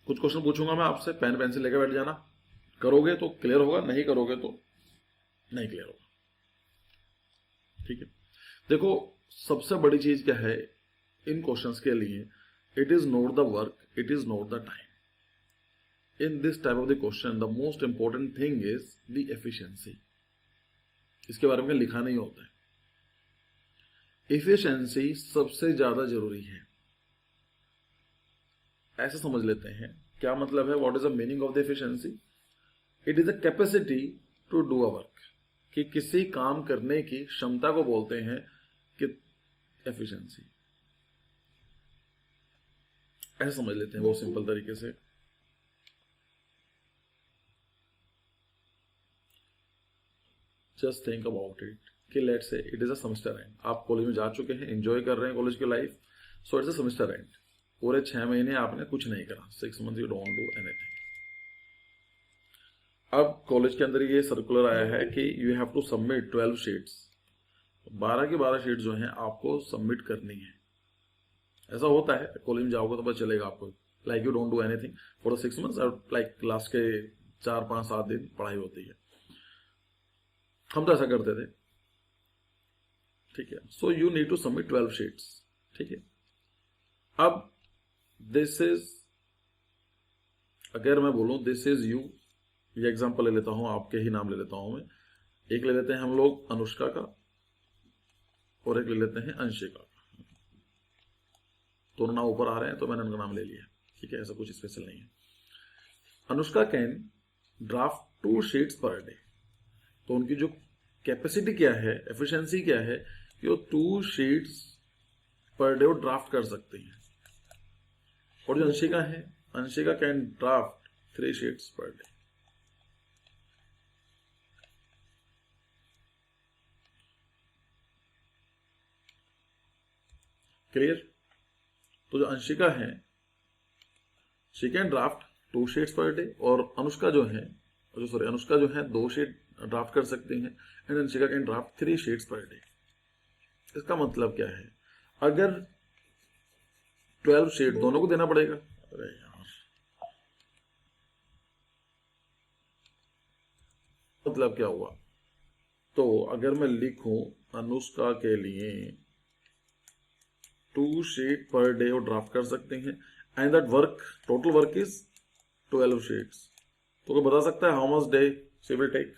कुछ क्वेश्चन पूछूंगा मैं आपसे, पेन पेंसिल लेकर बैठ जाना, करोगे तो क्लियर होगा, नहीं करोगे तो नहीं क्लियर होगा। ठीक है, देखो सबसे बड़ी चीज क्या है इन क्वेश्चंस के लिए, it is not the work, it is not the time. In this type of the question the most important thing is the efficiency. इसके बारे में लिखा नहीं होता है। एफिशिएंसी सबसे ज्यादा जरूरी है, ऐसे समझ लेते हैं। क्या मतलब है, what is the meaning of the efficiency? It is the capacity to do a work, कि किसी काम करने की क्षमता को बोलते हैं कि एफिशिएंसी। ऐसे समझ लेते हैं बहुत सिंपल तरीके से। जस्ट थिंक अबाउट इट कि let's say it is a semester and, आप कॉलेज में जा चुके हैं, एंजॉय कर रहे हैं कॉलेज की life, so it's a semester end. पूरे 6 महीने आपने कुछ नहीं करा, 6 month you don't do anything. अब कॉलेज के अंदर ये सर्कुलर आया है कि you have to submit 12 sheets, 12 की 12 शीट जो हैं आपको सबमिट करनी है। ऐसा होता है, कॉलेज में जाओगे तो पता चलेगा आपको, like you don't do anything for 6 months, और लाइक लास्ट के 4 5 7 दिन पढ़ाई होती है। हम तो ऐसा करते थे। ठीक है, so you need to submit 12 sheets. ठीक है, अब दिस इज, अगर मैं बोलूं दिस इज यू, ये एग्जांपल ले लेता हूं, आपके ही नाम ले लेता हूं मैं। एक ले लेते हैं हम लोग अनुष्का का, और एक ले लेते हैं अंशिका का। दोनों नाम ऊपर आ रहे हैं तो मैंने उनका नाम ले लिया। ठीक है, ऐसा कुछ स्पेशल नहीं है। Anushka can draft 2 sheets per day, तो उनकी जो कैपेसिटी क्या है, एफिशिएंसी क्या है, कि वो 2 शीट्स पर डे वो ड्राफ्ट कर सकती हैं। और जो अंशिका है, Anshika can draft 3 sheets per day. Clear? तो जो अंशिका है, she can draft 2 sheets per day, और अनुष्का जो है, जो सॉरी अनुष्का जो है 2 शीट ड्राफ्ट कर सकती हैं, and Anshika can draft 3 sheets per day. इसका मतलब क्या है, अगर 12 शीट दोनों को देना पड़ेगा। अरे यार, मतलब क्या हुआ, तो अगर मैं लिखूं अनुष्का के लिए 2 शीट पर डे वो ड्राफ्ट कर सकते हैं, and that work, total work is 12 sheets, तो कोई बता सकता है how much day she will take?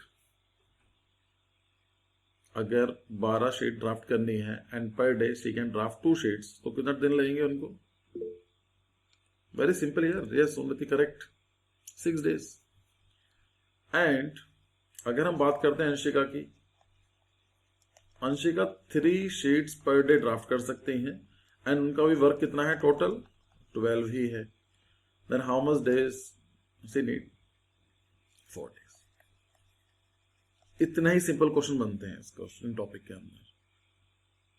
अगर 12 शीट ड्राफ्ट करनी है and per day she can draft 2 sheets, तो कितना दिन लगेंगे उनको? वेरी सिंपल यार, yes Unnati correct, 6 days. And अगर हम बात करते हैं अंशिका की, Anshika 3 sheets per day draft कर सकती हैं, एंड उनका भी वर्क कितना है, टोटल 12 ही है। Then how much days she need? 4 days. इतना ही सिंपल क्वेश्चन बनते हैं इस क्वेश्चन टॉपिक के अंदर।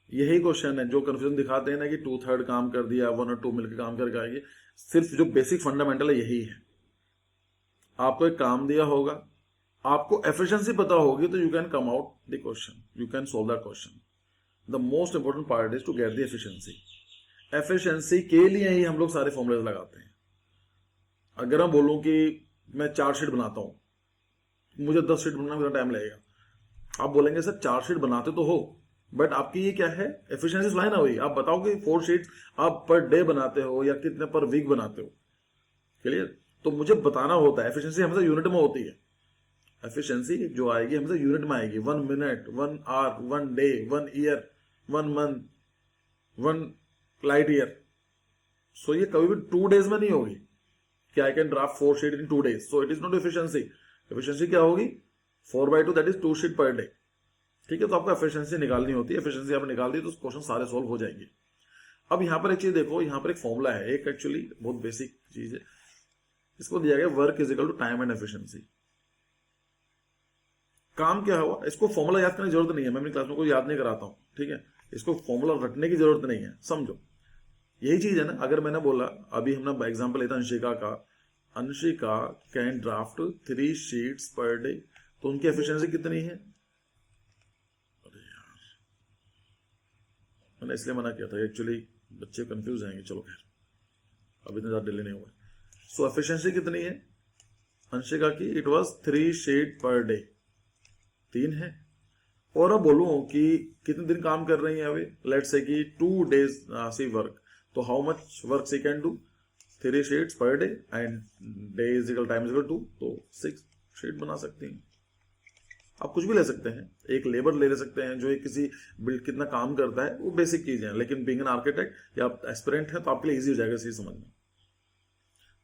यही क्वेश्चन है जो कंफ्यूजन दिखाते हैं ना, कि 2/3 काम कर दिया, 1 और 2 मिलकर काम करके आएंगे। सिर्फ जो बेसिक फंडामेंटल है यही है। आपको एक काम दिया होगा, आपको एफिशिएंसी पता होगी, तो you can come out the question, you can solve the question. The most important part is to get the efficiency. Efficiency के लिए ही हम लोग सारे फॉर्मुले लगाते हैं। अगर मैं बोलूं कि मैं 4 शीट बनाता हूं, मुझे 10 शीट बनाने में टाइम लगेगा, आप बोलेंगे सर 4 शीट बनाते तो हो, बट आपकी ये क्या है, एफिशिएंसी फ्लाई ना हुई। आप बताओ कि 4 शीट आप पर डे बनाते हो या कितने पर वीक बनाते हो। क्लियर? तो मुझे बताना होता है, एफिशिएंसी हमेशा यूनिट में होती है। एफिशिएंसी जो आएगी हमेशा यूनिट में आएगी, 1 minute, 1 hour, 1 day, 1 year, 1 month, 1 light year. So ये कभी भी 2 डेज में नहीं होगी कि I can draft 4 sheet in 2 days, so it is not efficiency. Efficiency क्या होगी, 4/2, that is 2 sheet per day. ठीक है, तो आपको एफिशिएंसी निकालनी होती है। एफिशिएंसी आपने निकाल दी तो क्वेश्चन सारे सोल्व हो जाएंगे। अब यहां पर एक चीज देखो, यहां पर एक फॉर्मूला है, एक एक्चुअली बहुत बेसिक चीज है। इसको दिया गया work is equal to time and efficiency. काम क्या हुआ, इसको फॉर्मूला याद करने की जरूरत नहीं है, मैं अपनी क्लास में कोई याद नहीं कराता हूं। ठीक है, इसको फॉर्मूला रटने की जरूरत नहीं है, समझो यही चीज है ना। अगर मैंने बोला, अभी हमने एग्जाम्पल लेता अंशिका का, Anshika can draft 3 sheets per day, तो उनकी एफिशिएंसी कितनी है? अरे यार, मैंने इसलिए मना किया था, एक्चुअली बच्चे कंफ्यूज आएंगे। चलो खैर, अभी इतना ज्यादा डिले नहीं हुआ। सो एफिशिएंसी कितनी है अंशिका की? It was 3 sheet per day, 3 है। और अब बोलूं कि कितने दिन काम कर रही है अभी, लेट्स से कि 2 days सी वर्क, तो how much work she can do? 3 sheets per day and day is equal time is equal 2, तो 6 शीट बना सकती हैं। आप कुछ भी ले सकते हैं, एक लेबर ले सकते हैं जो एक किसी बिल्ड कितना काम करता है, वो बेसिक चीजें हैं, लेकिन बीइंग एन आर्किटेक्ट या आप एस्पिरेंट हैं तो आपके लिए इजी हो जाएगा इसे समझना।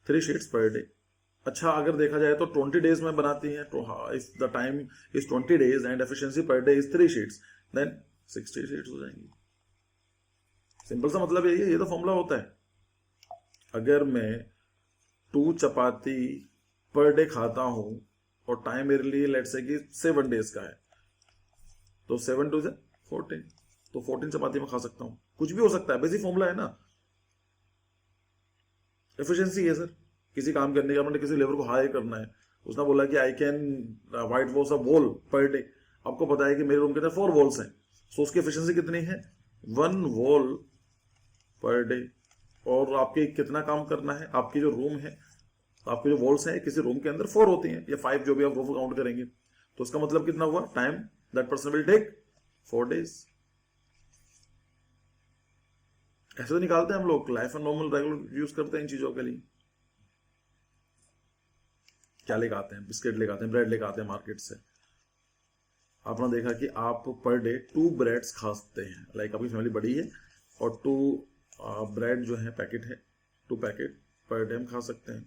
3 शीट्स पर डे। अच्छा, अगर देखा जाए तो 20 डेज में बनाती हैं, तो if the time is 20 days and efficiency per day is 3 sheets, then 60 sheets हो जाएंगी। सिंपल सा मतलब यही है, ये तो फॉर्मूला होता है। अगर मैं 2 चपाती पर डे खाता हूं और टाइम मेरे लिए लेट्स से कि 7 डेज का है, तो 7 2 14, तो 14 चपाती में खा सकता हूं। कुछ भी हो सकता है, बेसिक फॉर्मूला है ना। एफिशिएंसी है सर, किसी काम करने का, आपने किसी लेबर को हायर करना है, उसने बोला कि I can white wash a wall per day. आपको पता है कि मेरे रूम के अंदर 4 वॉल्स हैं, सो उसकी एफिशिएंसी कितनी है? 1 वॉल पर डे। और आपके कितना काम करना है? आपकी जो रूम है, आपके जो वॉल्स हैं, किसी रूम के अंदर 4 होती हैं या 5, जो भी आप वो काउंट करेंगे, तो उसका मतलब कितना हुआ? Time that person will take 4 days। ऐसे तो निकालते हैं हम लोग, life and normal regular use करते हैं इन चीजों के लिए। क्या लेकर आते हैं? बिस्किट लेकर आते हैं, ब्रेड लेकर आते हैं मार्केट से। आपने देखा कि आप पर डे 2 ब्रेड्स खा सकते हैं, लाइक आपकी फैमिली बड़ी है और 2 ब्रेड जो है पैकेट है, 2 पैकेट पर डे हम खा सकते हैं।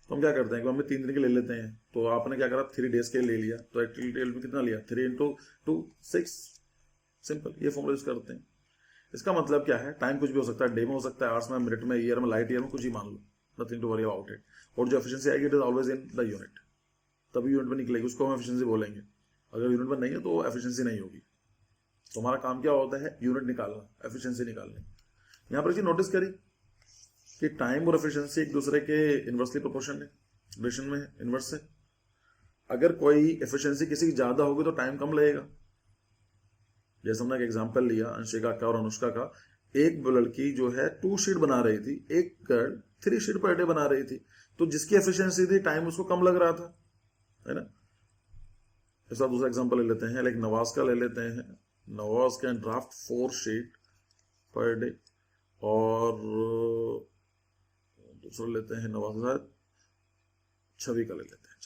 तो हम क्या करते हैं कि हमने 3 दिन के ले लेते हैं, तो आपने क्या करा 3 days के ले लिया, तो एक्चुअली में कितना लिया? 3 into 2 6। सिंपल, ये फॉर्मूला यूज करते हैं। इसका मतलब क्या है? टाइम कुछ भी हो सकता है, डे में हो सकता है, आवर्स में, मिनट में, ईयर में, लाइट ईयर में, कुछ ही मान लो, nothing to worry about it. और जो एफिशिएंसी आएगी it is always in the unit, तभी यूनिट में निकलेगी, उसको हम एफिशिएंसी बोलेंगे। अगर यूनिट में नहीं है तो एफिशिएंसी नहीं होगी। तो हमारा काम क्या होता है? यूनिट निकालना, एफिशिएंसी निकालनी। यहाँ पर नोटिस करी कि टाइम और एफिशिएंसी एक दूसरे के इनवर्सली प्रोपोर्शन है, रिलेशन में इनवर्स है। अगर कोई एफिशिएंसी किसी की ज्यादा होगी तो टाइम कम लगेगा। जैसे हमने एक एग्जांपल लिया अंशिका का और अनुष्का का, एक लड़की जो है 2 शीट बना रही थी, एक गर्ल 3 शीट पर डे बना रही थी, तो जिसकी एफिशिएंसी थी टाइम उसको कम लग रहा था, है ना। ऐसा दूसरा एग्जांपल ले लेते हैं, लाइक नवाज का ले लेते हैं। Nawaz can draft 4 sheet per day, और दूसरा लेते हैं नवाज, छवि का ले लेते हैं।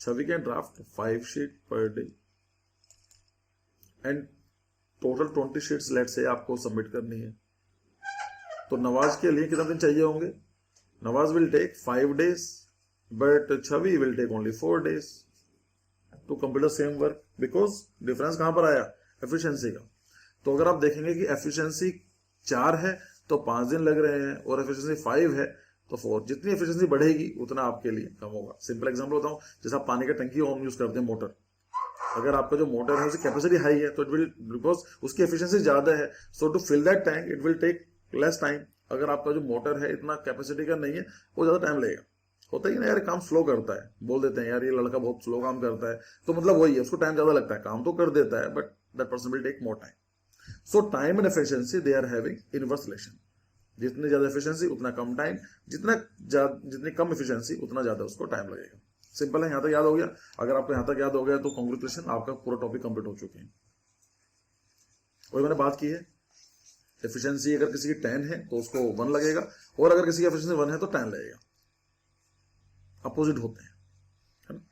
Chhavi can draft 5 sheet per day and total 20 sheets let say आपको सबमिट करनी है। तो नवाज के लिए कितने दिन चाहिए होंगे? Nawaz will take 5 days but Chhavi will take only 4 days to complete the same work. Because difference कहां पर आया? एफिशिएंसी का। तो अगर आप देखेंगे कि एफिशिएंसी 4 है तो 5 दिन लग रहे हैं, और एफिशिएंसी 5 है तो 4। जितनी एफिशिएंसी बढ़ेगी उतना आपके लिए कम होगा। सिंपल एग्जांपल बताऊं, जैसे आप पानी का टंकी ऑन यूज करते हैं, मोटर, अगर आपका जो मोटर है उसकी कैपेसिटी हाई है तो इट विल, बिकॉज उसकी एफिशिएंसी ज्यादा है, so to fill that tank it will take less time. अगर आपका जो मोटर है इतना कैपेसिटी का नहीं है, वो ज्यादा टाइम लगेगा। होता ही ना यार, काम स्लो करता है, बोल देते हैं यार ये लड़का बहुत स्लो काम करता है, तो मतलब वही है, उसको टाइम ज्यादा लगता है, काम तो कर देता है but that person will take more time. So time and efficiency they are having inverse relation. जितनी ज्यादा एफिशिएंसी उतना कम टाइम, जितनी कम एफिशिएंसी उतना ज्यादा उसको टाइम लगेगा। सिंपल है, यहां तक याद हो गया? अगर आपको यहां तक याद हो गया तो कांग्रेचुलेशन, आपका पूरा टॉपिक कंप्लीट हो चुके हैं। वही मैंने बात की है, एफिशिएंसी अगर किसी की 10 है तो उसको 1 लगेगा, और अगर किसी की एफिशिएंसी 1 है तो 10 लगेगा। अपोजिट होते हैं, है ना।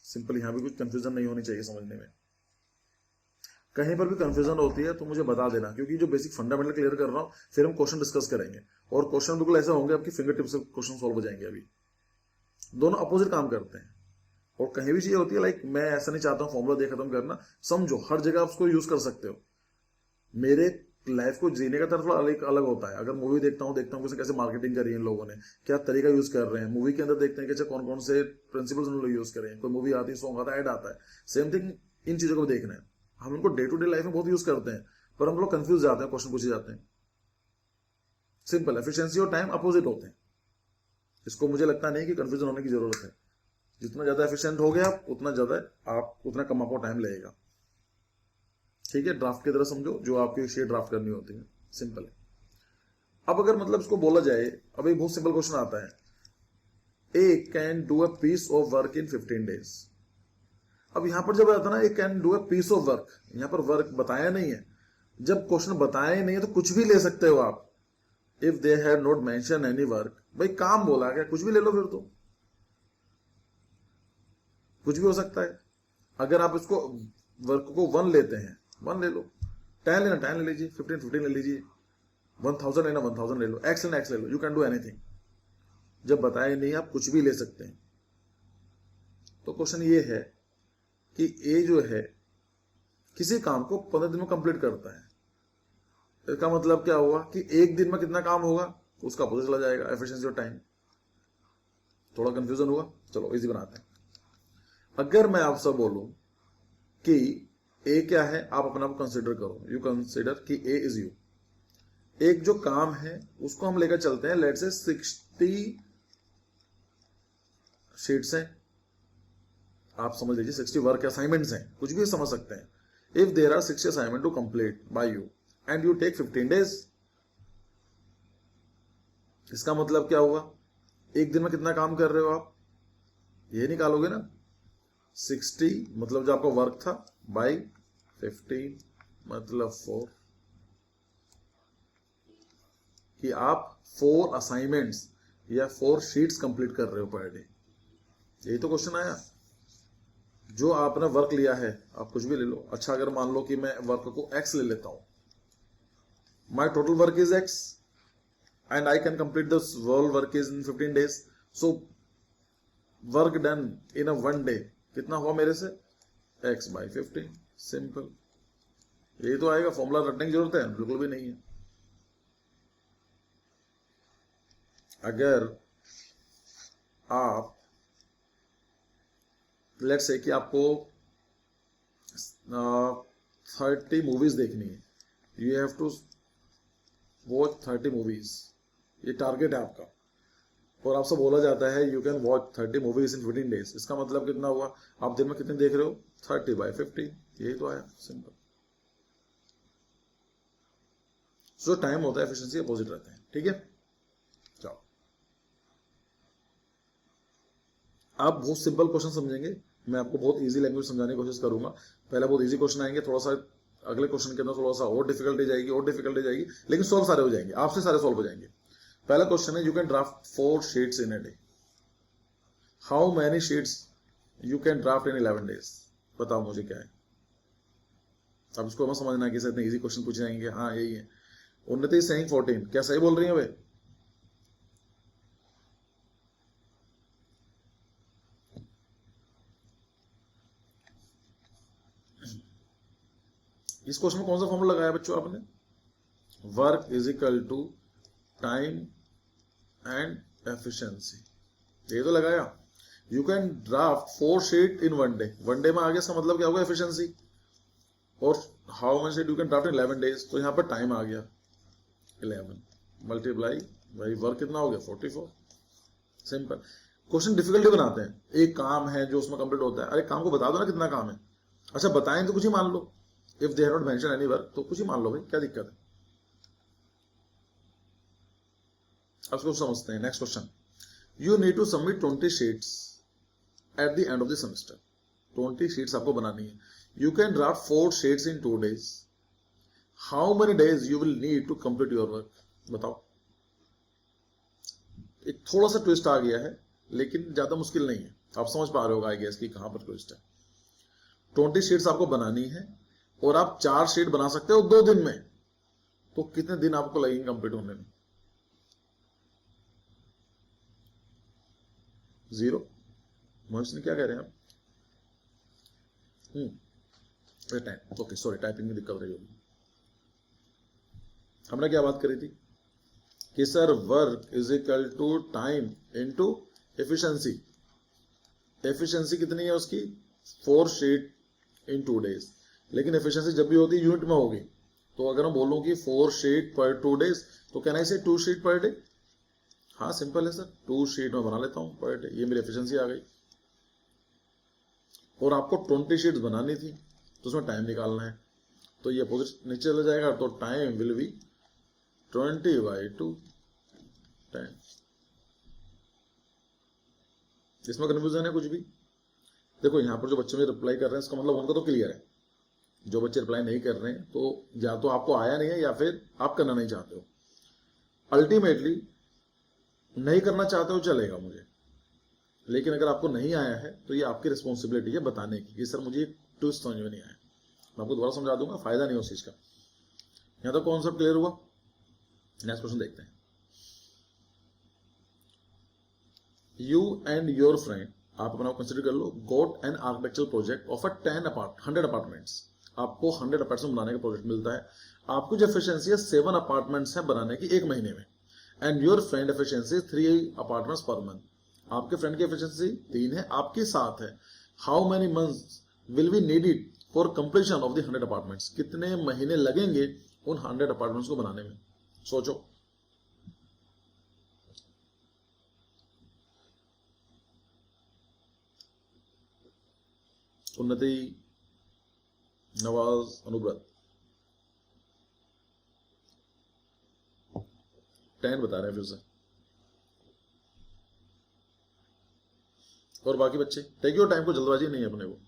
सिंपल, यहां भी कुछ कंफ्यूजन नहीं होनी चाहिए समझने में। कहीं पर भी कंफ्यूजन होती है तो मुझे बता देना, क्योंकि जो बेसिक फंडामेंटल क्लियर कर रहा हूं, फिर हम क्वेश्चन डिस्कस करेंगे, और क्वेश्चन बिल्कुल ऐसे होंगे आपकी फिंगर टिप से क्वेश्चन सॉल्व हो जाएंगे। अभी दोनों अपोजिट काम करते हैं। और कहीं भी चीज होती है, लाइक मैं ऐसा नहीं चाहता हूं फॉर्मूला दे खत्म करना, समझो हर जगह आप उसको यूज कर सकते हो। मेरे लाइफ को जीने का तरफ अलग अलग होता है। अगर मूवी देखता हूँ कैसे कैसे मार्केटिंग करी है इन लोगों ने, क्या तरीका यूज कर रहे हैं, मूवी के अंदर देखते हैं कि कौन कौन से प्रिंसिपल्स उन्होंने यूज करे हैं। कोई मूवी आती है, सॉन्ग आता है, एड आता है, सेम थिंग इन चीजों को देखना है। हम इनको डे टू डे लाइफ में बहुत यूज करते हैं, पर हम लोग कंफ्यूज जाते हैं, क्वेश्चन पूछे जाते हैं। सिंपल, एफिशिएंसी और टाइम अपोजिट होते हैं। इसको मुझे लगता नहीं कि कंफ्यूजन होने की जरूरत है। जितना ज्यादा एफिशिएंट हो गया उतना ज्यादा आप उतना कम आपको टाइम लगेगा। ठीक है, ड्राफ्ट की तरह समझो, जो आपकी शीट ड्राफ्ट करनी होती है, सिंपल है। अब अगर मतलब इसको बोला जाए, अब एक बहुत सिंपल क्वेश्चन आता है, A can do a piece of work in 15 days. अब यहां पर जब आता ना A can do a piece of work, यहां पर वर्क बताया नहीं है। जब क्वेश्चन बताया ही नहीं है तो कुछ भी ले सकते हो आप। If they have not mention any work, भाई काम बोला क्या, कुछ भी ले लो, फिर तो कुछ भी हो सकता है। अगर आप इसको वर्क को 1 लेते हैं, 1 ले लो, 10 लेना 10 ले लीजिए, 15 ले लीजिए, 1000 लेना 1000 ले लो, एक्स लेना एक्स ले लो, यू कैन डू एनीथिंग। जब बताए नहीं आप कुछ भी ले सकते हैं। तो क्वेश्चन ये है कि ए जो है किसी काम को 15 दिन में कंप्लीट करता है। इसका मतलब क्या हुआ कि एक दिन में कितना काम होगा, उसका पता चला जाएगा, एफिशिएंसी ऑफ टाइम। थोड़ा कंफ्यूजन हुआ, चलो इजी बनाते हैं। अगर मैं आपसे बोलूं कि ए क्या है, आप अपने आप कंसिडर करो, यू कंसिडर कि ए इज यू। एक जो काम है उसको हम लेकर चलते हैं, लेट्स से 60 शीट्स हैं, आप समझ लीजिए 60 वर्क असाइनमेंट्स हैं, कुछ भी समझ सकते हैं। If there are 60 assignment to complete by you and you take 15 days, इसका मतलब क्या हुआ, एक दिन में कितना काम कर रहे हो आप, ये निकालोगे ना। 60 मतलब जो आपका वर्क था बाई 15 मतलब 4, कि आप 4 असाइनमेंट्स या 4 शीट्स कंप्लीट कर रहे हो पर डे। यही तो क्वेश्चन आया। जो आपने वर्क लिया है, आप कुछ भी ले लो। अच्छा, अगर मान लो कि मैं वर्क को एक्स ले लेता हूं, my total work is x and I can complete this whole work is in 15 days. So work done in a 1 day कितना हुआ मेरे से, x बाई 15। सिंपल, यही तो आएगा। फॉर्मूला रटने की जरूरत है बिल्कुल भी नहीं है। अगर आप लेट्स से कि आपको 30 मूवीज देखनी है, you have to watch 30 movies, ये टारगेट है आपका, और आपसे बोला जाता है you can watch 30 movies in 15 days. इसका मतलब कितना हुआ, आप दिन में कितने देख रहे हो, 30 बाई 50, यही तो आया। सिंपल। जो टाइम होता है एफिशिएंसी अपोजिट रहते हैं। ठीक है, चलो आप बहुत सिंपल क्वेश्चन समझेंगे, मैं आपको बहुत इजी लैंग्वेज समझाने की कोशिश करूंगा। पहले बहुत इजी क्वेश्चन आएंगे, थोड़ा सा अगले क्वेश्चन के अंदर थोड़ा सा और डिफिकल्टी जाएगी, और डिफिकल्टी जाएगी, लेकिन सॉल्व सारे हो जाएंगे, आपसे सारे सॉल्व हो जाएंगे। पहला क्वेश्चन है, you can draft 4 sheets in a day, how many sheets you can draft in 11 days. बताओ मुझे क्या है। अब इसको हमें समझना है कि इतने इजी क्वेश्चन पूछ जाएंगे। हाँ यही है। उन्नति सेइंग 14, क्या सही बोल रही है वे? इस क्वेश्चन में कौन सा फॉर्मूला लगाया बच्चों आपने, work is equal to time and efficiency, ये तो लगाया। You can draft 4 sheet in 1 day, 1 day में आ गया, इसका मतलब क्या होगा, एफिशिएंसी। और how much sheet you can draft in 11 days, तो यहां पर टाइम आ गया 11 मल्टीप्लाई भाई वर्क कितना हो गया 44। सिंपल। क्वेश्चन डिफिकल्टी बनाते हैं, एक काम है जो उसमें कंप्लीट होता है, अरे काम को बता दो ना कितना काम है। अच्छा बताएं तो कुछ ही मान लो, if they have not mention any work तो कुछ ही मान लो भाई, क्या दिक्कत है। अब इसको समझते हैं। Next question, you need to submit 20 sheets at the end of the semester. 20 sheets आपको बनानी है। You can draft 4 sheets in 2 days, how many days you will need to complete your work. बताओ। एक थोड़ा सा ट्विस्ट आ गया है, लेकिन ज्यादा मुश्किल नहीं है, आप समझ पा रहे हो आई गेस कि कहां पर ट्विस्ट है। 20 शीट्स आपको बनानी है और आप 4 शीट बना सकते हो 2 दिन में, तो कितने दिन आपको लगेंगे कंप्लीट होने में? 0। मोहित क्या कह रहे हैं आप? ओके सॉरी, टाइपिंग में दिक्कत रही होगी। हमने क्या बात करी थी कि sir work is equal to time into efficiency. Efficiency कितनी है उसकी, 4 शीट इन 2 डेज, लेकिन एफिशिएंसी जब भी होती है यूनिट में होगी। तो अगर हम बोलूं कि 4 शीट पर 2 डेज, तो कैन आई से 2 शीट पर डे। हाँ सिंपल है सर, 2 शीट में बना लेता हूं पर डे, ये मेरी एफिशिएंसी आ गई। और आपको 20 शीट्स बनानी थी, तो उसमें टाइम निकालना है, तो ये अपोजिट नीचे चला जाएगा, तो टाइम विल बी 20/2 10। इसमें कन्फ्यूजन है कुछ भी? देखो यहाँ पर जो बच्चे मुझे रिप्लाई कर रहे हैं इसका मतलब उनका तो क्लियर है। जो बच्चे रिप्लाई नहीं कर रहे हैं तो या तो आपको आया नहीं है या फिर आप करना नहीं चाहते हो। अल्टीमेटली नहीं करना चाहते हो चलेगा मुझे, लेकिन अगर आपको नहीं आया है तो ये आपकी रिस्पॉन्सिबिलिटी है बताने की कि सर मुझे ट्विस्ट समझ में नहीं आया। मैं आपको दोबारा समझा दूंगा, फायदा नहीं उस चीज का। यहां तो कॉन्सेप्ट क्लियर हुआ। नेक्स्ट क्वेश्चन देखते हैं। यू एंड योर फ्रेंड, आप अपना कंसिडर कर लो, got an architectural project of 100 apartments. आपको 100 अपार्टमेंट्स बनाने का प्रोजेक्ट मिलता है। आपकी जो एफिशिएंसी है 7 अपार्टमेंट्स है बनाने की 1 महीने में। And your friend efficiency 3 apartments per month. आपके फ्रेंड की एफिशिएंसी 3 है, आपकी 7 है। How many months will be needed for completion of the 100 apartments? कितने महीने लगेंगे उन 100 अपार्टमेंट्स को बनाने में? सोचो। उन्नति, नवाज, अनुव्रत 10 बता रहे हैं फिर से। और बाकी बच्चे टेक योर टाइम, को जल्दबाजी नहीं है अपने को।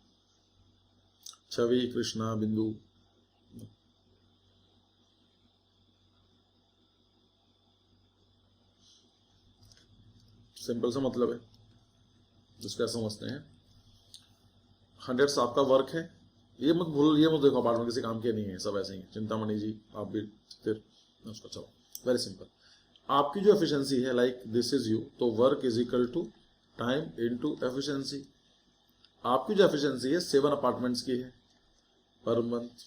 छवि, कृष्णा, बिंदु, सिंपल सा मतलब है जिसको ऐसा समझते हैं। 100 आपका वर्क है, ये मत भूल, ये मत देखो अपार्टमेंट किसी काम के नहीं है, सब ऐसे ही। चिंतामणि जी आप भी फिर उसका चलो, वेरी सिंपल। आपकी जो एफिशिएंसी है लाइक दिस इज यू, तो work is equal to time into efficiency. आपकी जो एफिशिएंसी है 7 अपार्टमेंट्स की है पर मंथ,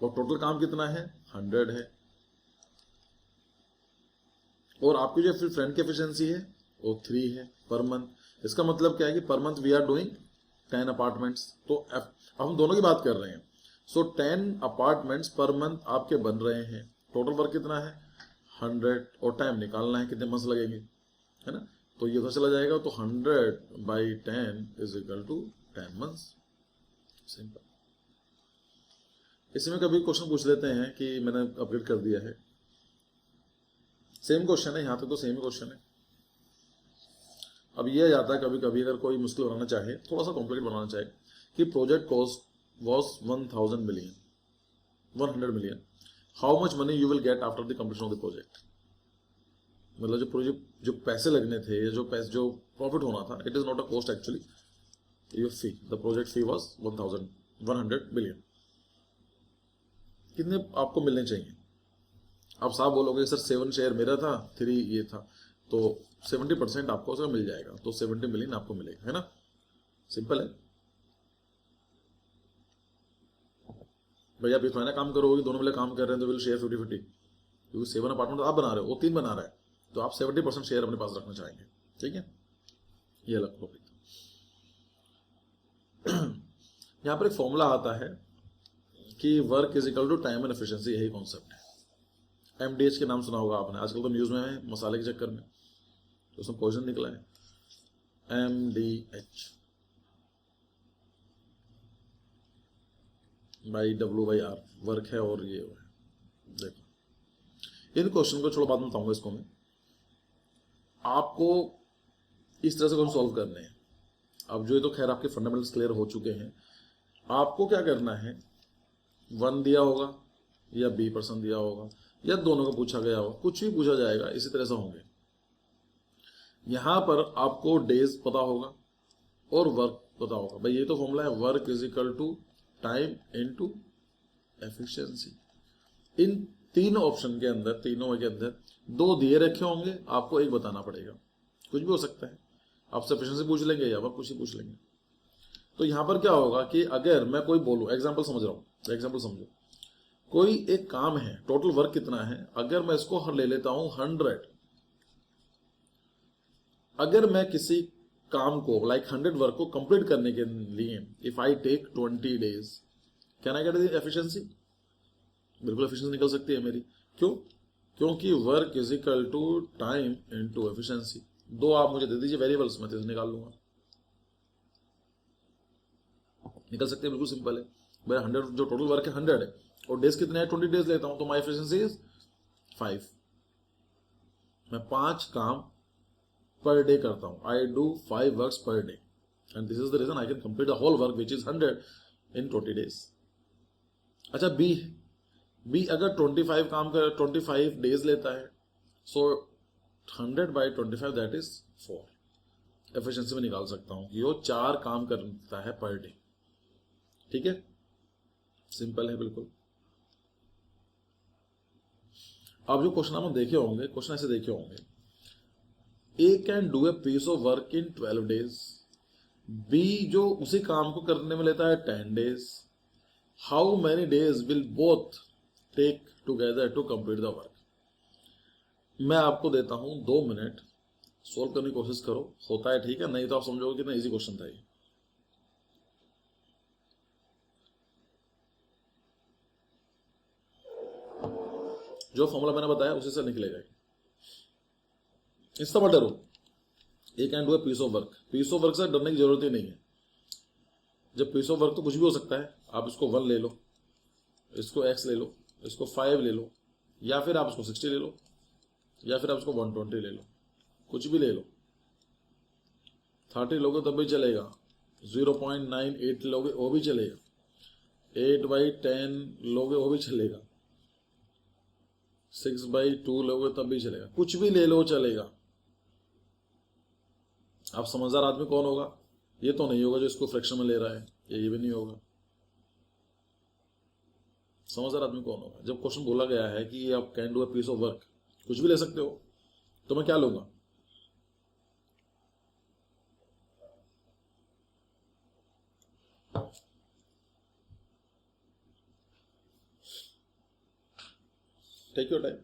और टोटल काम कितना है 100 है। और आपकी जो फ्रेंड की एफिशिएंसी है वो 3 है पर मंथ। इसका मतलब क्या है कि per month we are doing 10 apartments. तो अब हम दोनों की बात कर रहे हैं। सो 10 अपार्टमेंट्स पर मंथ आपके बन रहे हैं। टोटल वर्क कितना है 100, और टाइम निकालना है कितने मंथ्स लगेंगे, है ना। तो ये उधर चला जाएगा, तो 100/10 is equal to 10 months. Simple. इसमें कभी क्वेश्चन पूछ लेते हैं कि मैंने अपडेट कर दिया है, सेम क्वेश्चन है, यहां तक तो सेम क्वेश्चन है। अब ये जाता है कभी कभी अगर कोई मुश्किल बनाना चाहे, थोड़ा सा कॉम्प्लिकेट बनाना चाहे, कि project cost was 1,000 million, 100 million, how much money you will get after the completion of the project. मतलब जो प्रोजेक्ट, जो पैसे लगने थे, जो प्रॉफिट होना था, it is not a cost actually, your fee, the project fee was 1,100 million. कितने आपको मिलने चाहिए? आप साफ बोलोगे सर 7 शेयर मेरा था, 3 ये था, तो 70% आपको उसका मिल जाएगा, तो 70 मिलियन आपको मिलेगा, है ना। सिंपल है भैया। आप इतना काम करोगे, दोनों मिले काम कर रहे हैं, तो विल शेयर 50-50, क्योंकि 7 अपार्टमेंट आप बना रहे हो, वो 3 बना रहा है, तो आप 70% शेयर अपने पास रखना चाहेंगे, ठीक है। ये अलग टॉपिक। यहां पर एक फॉर्मूला आता है कि work is equal to time and efficiency, यही कॉन्सेप्ट है। MDH के नाम सुना होगा आपने, आजकल तो न्यूज में है मसाले के चक्कर में, तो उसमें पॉइजन निकला है, MDH बाई W/R वर्क है, और ये है। देखो इन क्वेश्चन को छोड़ो, बाद में बताऊंगा इसको मैं। आपको इस तरह से क्वेश्चन सॉल्व करने हैं। अब जो ये तो खैर आपके फंडामेंटल्स क्लियर हो चुके हैं। आपको क्या करना है, 1 दिया होगा या B% दिया होगा, या दोनों को पूछा गया होगा, कुछ भी पूछा जाएगा, इसी तरह से होंगे। यहां पर आपको डेज पता होगा और वर्क पता होगा। भाई ये तो फॉर्मूला है, work is equal to time into efficiency. इन 3 ऑप्शन के अंदर, तीनों के अंदर 2 दिए रखे होंगे, आपको एक बताना पड़ेगा। कुछ भी हो सकता है, आपसे एफिशिएंसी पूछ लेंगे या वर्क कुछ ही पूछ लेंगे। तो यहां पर क्या होगा कि अगर मैं कोई बोलूं, एग्जाम्पल समझ रहा हूं, एग्जाम्पल समझो, कोई एक काम है, टोटल वर्क कितना है, अगर मैं इसको ले लेता हूं 100, अगर मैं किसी काम को लाइक 100 वर्क को कंप्लीट करने के लिए if I take 20 days, can I get the efficiency? बिल्कुल एफिशिएंसी निकल सकती है मेरी। क्यों? क्योंकि work is equal to time into efficiency. 2 आप मुझे दे दीजिए वेरिएबल्स, मैं 3 निकाल लूंगा, निकल सकते हैं, बिल्कुल सिंपल है। मेरा 100 जो टोटल वर्क है 100 है, और डेज कितने हैं, 20 डेज लेता हूं, तो माई एफिशिएंसी इज 5, मैं 5 काम पर डे करता हूं. I do 5 works per day and this is the reason I can complete the whole work which is 100 in 20 days. अच्छा, बी अगर 25 काम कर 25 डेज लेता है, so 100 by 25 that is 4. Efficiency में निकाल सकता हूं कि वो 4 काम करता है पर डे. ठीक है, सिंपल है बिल्कुल. अब जो क्वेश्चन हम देखे होंगे, क्वेश्चन ऐसे देखे होंगे, A can do a piece of work in 12 days. B जो उसी काम को करने में लेता है 10 days. How many days will both take together to complete the work. मैं आपको देता हूं 2 मिनट, सोल्व करने की कोशिश करो. होता है ठीक है, नहीं तो आप समझोगे कितना इजी क्वेश्चन था ये. जो फॉर्मूला मैंने बताया उसी से निकलेगा. इससे मत डरो. A can do a piece of work. Piece of work से डरने की जरूरत ही नहीं है. जब पीस ऑफ वर्क तो कुछ भी हो सकता है. आप इसको 1 ले लो, इसको x ले लो, इसको 5 ले लो, या फिर आप इसको 60 ले लो, या फिर आप इसको 120 ले लो, कुछ भी ले लो. 30 लोगे तब भी चलेगा, 0.98 लोगे वो भी चलेगा, 8/10 लोगे वो भी चलेगा, 6/2 लोगे तब भी चलेगा. कुछ भी ले लो चलेगा. आप समझदार आदमी कौन होगा? ये तो नहीं होगा जो इसको फ्रैक्शन में ले रहा है, ये भी नहीं होगा. समझदार आदमी कौन होगा? जब क्वेश्चन बोला गया है कि आप can do a piece of work, कुछ भी ले सकते हो, तो मैं क्या लूंगा? Take your time.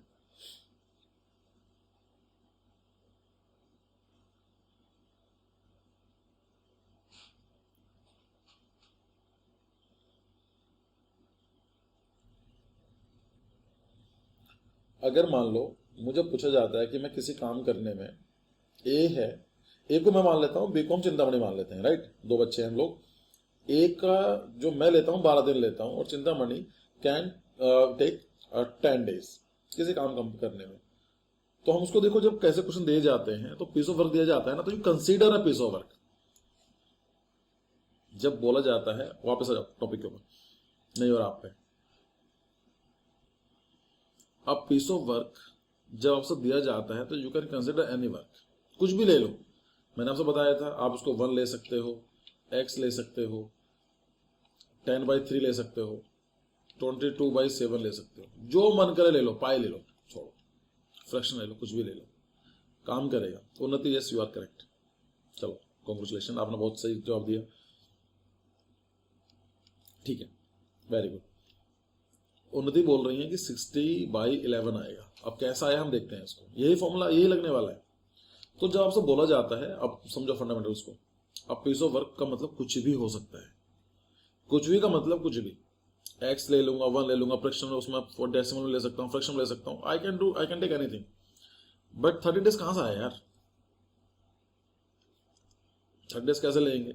अगर मान लो मुझे पूछा जाता है कि मैं किसी काम करने में, ए है, ए को मैं मान लेता हूं, बी को हम चिंतामणि मान लेते हैं, राइट. 2 बच्चे हैं हम लोग. ए का जो मैं लेता हूं 12 दिन लेता हूं, और चिंतामणि कैन टेक 10 days किसी काम करने में. तो हम उसको देखो, जब कैसे क्वेश्चन दिए जाते हैं तो पीस ऑफ वर्क दिया जाता है ना, तो you consider a piece of work. जब बोला जाता है, वापस आ जाओ टॉपिक के ऊपर, नहीं और आप पे. अब पीस ऑफ वर्क जब आपसे दिया जाता है तो you can consider any work. कुछ भी ले लो. मैंने आपसे बताया था, आप उसको 1 ले सकते हो, x ले सकते हो, 10/3 ले सकते हो, 22/7 ले सकते हो, जो मन करे ले लो. पाई ले लो, छोड़ो, फ्रैक्शन ले लो, कुछ भी ले लो, काम करेगा. उन्नति, यस यू आर करेक्ट. चलो, कॉन्ग्रेचुलेशन, आपने बहुत सही जवाब दिया. ठीक है, वेरी गुड. उन्नति बोल रही है कि 60/11 आएगा. अब कैसा आया हम देखते हैं इसको. यही फॉर्मूला, यही लगने वाला है. तो जब आपसे बोला जाता है, अब समझो फंडामेंटल्स को. अब पीस ऑफ वर्क का मतलब कुछ भी हो सकता है. कुछ भी का मतलब कुछ भी. x ले लूंगा, 1 ले लूंगा, फ्रैक्शन में उसमें डेसिमल में ले सकता हूँ, फ्रैक्शन में ले सकता हूँ. I can take anything. But 30 days कहां से आया यार? 30 days कैसे लेंगे?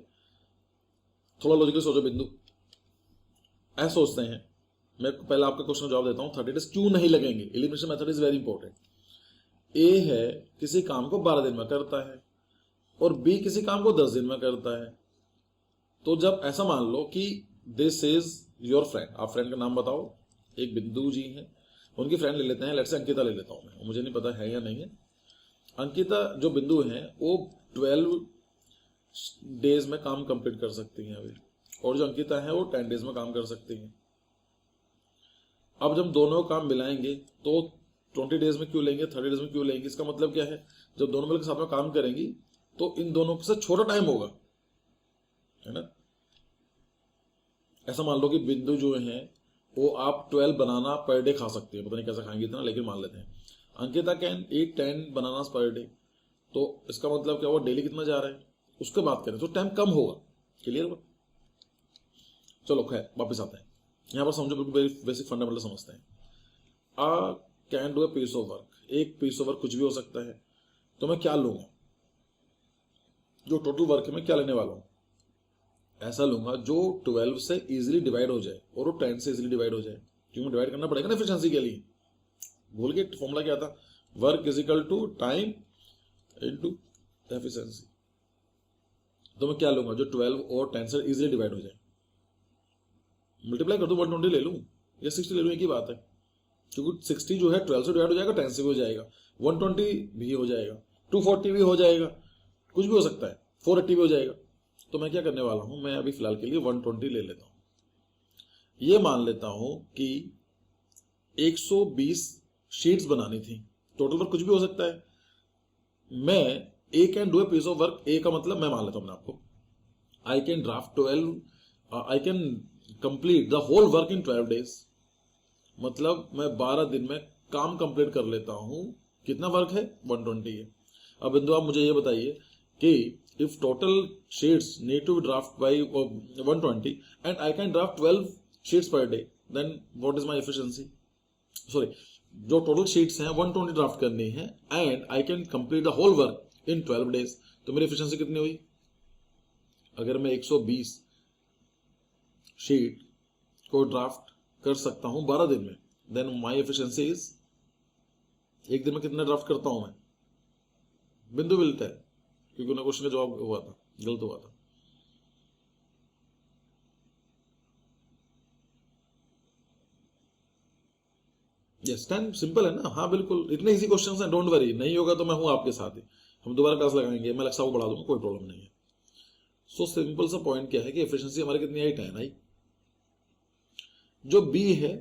थोड़ा लॉजिकल सोचो बिंदु. ऐसा सोचते हैं. मैं पहले आपका क्वेश्चन जवाब देता हूं. 30 days क्यों नहीं लगेंगे? Elimination method is very important. A है, किसी काम को 12 दिन में करता है, और बी किसी काम को 10 दिन में करता है. तो जब ऐसा मान लो कि दिस इज योर फ्रेंड, आप फ्रेंड का नाम बताओ. एक बिंदु जी हैं, उनकी फ्रेंड ले लेते हैं, लेट्स से अंकिता ले लेता हूं मैं, मुझे नहीं पता है या नहीं है. अंकिता जो बिंदु है वो 12 days में काम कंप्लीट कर सकती हैं अभी, और जो अंकिता है वो 10 days में काम कर सकती हैं. अब जब दोनों काम मिलाएंगे तो 20 days में क्यों लेंगे, 30 days में क्यों लेंगे? इसका मतलब क्या है? जब दोनों मिलकर साथ में काम करेंगी तो इन दोनों से छोटा टाइम होगा, है ना. ऐसा मान लो कि बिंदु जो है वो आप 12 बनाना पर डे खा सकते हैं. पता नहीं कैसा खाएंगे इतना, लेकिन मान लेते हैं. Ankita can eat 10 banana per day. तो इसका मतलब क्या हुआ? डेली कितना जा रहा है उसके बात करें तो टाइम कम होगा. क्लियर? चलो खैर, वापस आते हैं. यहां पर समझो, बिल्कुल बेसिक फंडामेंटल समझते हैं. A can do a piece of work. एक पीस ऑफ वर्क कुछ भी हो सकता है. तो मैं क्या लूंगा? जो टोटल वर्क है मैं क्या लेने वाला हूं? ऐसा लूंगा जो 12 से इजीली डिवाइड हो जाए और वो 10 से इजीली डिवाइड हो जाए. क्योंकि डिवाइड करना पड़ेगा ना एफिशिएंसी के लिए. भूल गए फॉर्मूला क्या था? Work is equal to time into efficiency. तो मैं क्या लूंगा, जो 12 और 10 से इजीली डिवाइड हो जाए, मल्टीप्लाई कर दो, 120 ले लूं या 60 ले लूं, एक ही बात है, क्योंकि 60 जो है 12 से डिवाइड हो जाएगा, 10 से भी हो जाएगा, 120 भी हो जाएगा, 240 भी हो जाएगा, कुछ भी हो सकता है, 480 भी हो जाएगा। तो मैं क्या करने वाला हूं, मैं अभी फिलहाल के लिए 120 ले लेता हूं। ये मान लेता हूं कि 120 शीट्स बनानी थी, टोटल वर्क कुछ भी हो सकता है। मैं A can do a piece of work, A का मतलब मैं मान लेता हूं आपको, I can draft 12, I can complete the whole work in 12 days, मतलब मैं 12 दिन में काम कंप्लीट कर लेता हूं। कितना वर्क है? 120 है। अब बिंदु आप मुझे ये बताइए कि if total sheets need to be draft by 120 and I can draft 12 sheets per day, then what is my efficiency? Sorry, जो टोटल शीट्स हैं 120 ड्राफ्ट करनी है and I can complete the whole work in 12 days, तो मेरी efficiency कितनी हुई? अगर मैं 120 शीट को ड्राफ्ट कर सकता हूं 12 दिन में, देन माई एफिशिएंसी इज, एक दिन में कितना ड्राफ्ट करता हूं मैं? बिंदु विल टेल, क्योंकि उन्हें क्वेश्चन का जवाब हुआ था, गलत हुआ था। यस, 10 सिंपल है ना? हाँ बिल्कुल, इतने इजी क्वेश्चंस हैं, डोंट वरी, नहीं होगा तो मैं हूं आपके साथ ही, हम दोबारा क्लास लगाएंगे, मैं लक्ष्य को बढ़ा दूंगा, कोई प्रॉब्लम नहीं है। सो सिंपल सा पॉइंट क्या है कि एफिशिएंसी हमारी कितनी आई? 10 आई। जो बी है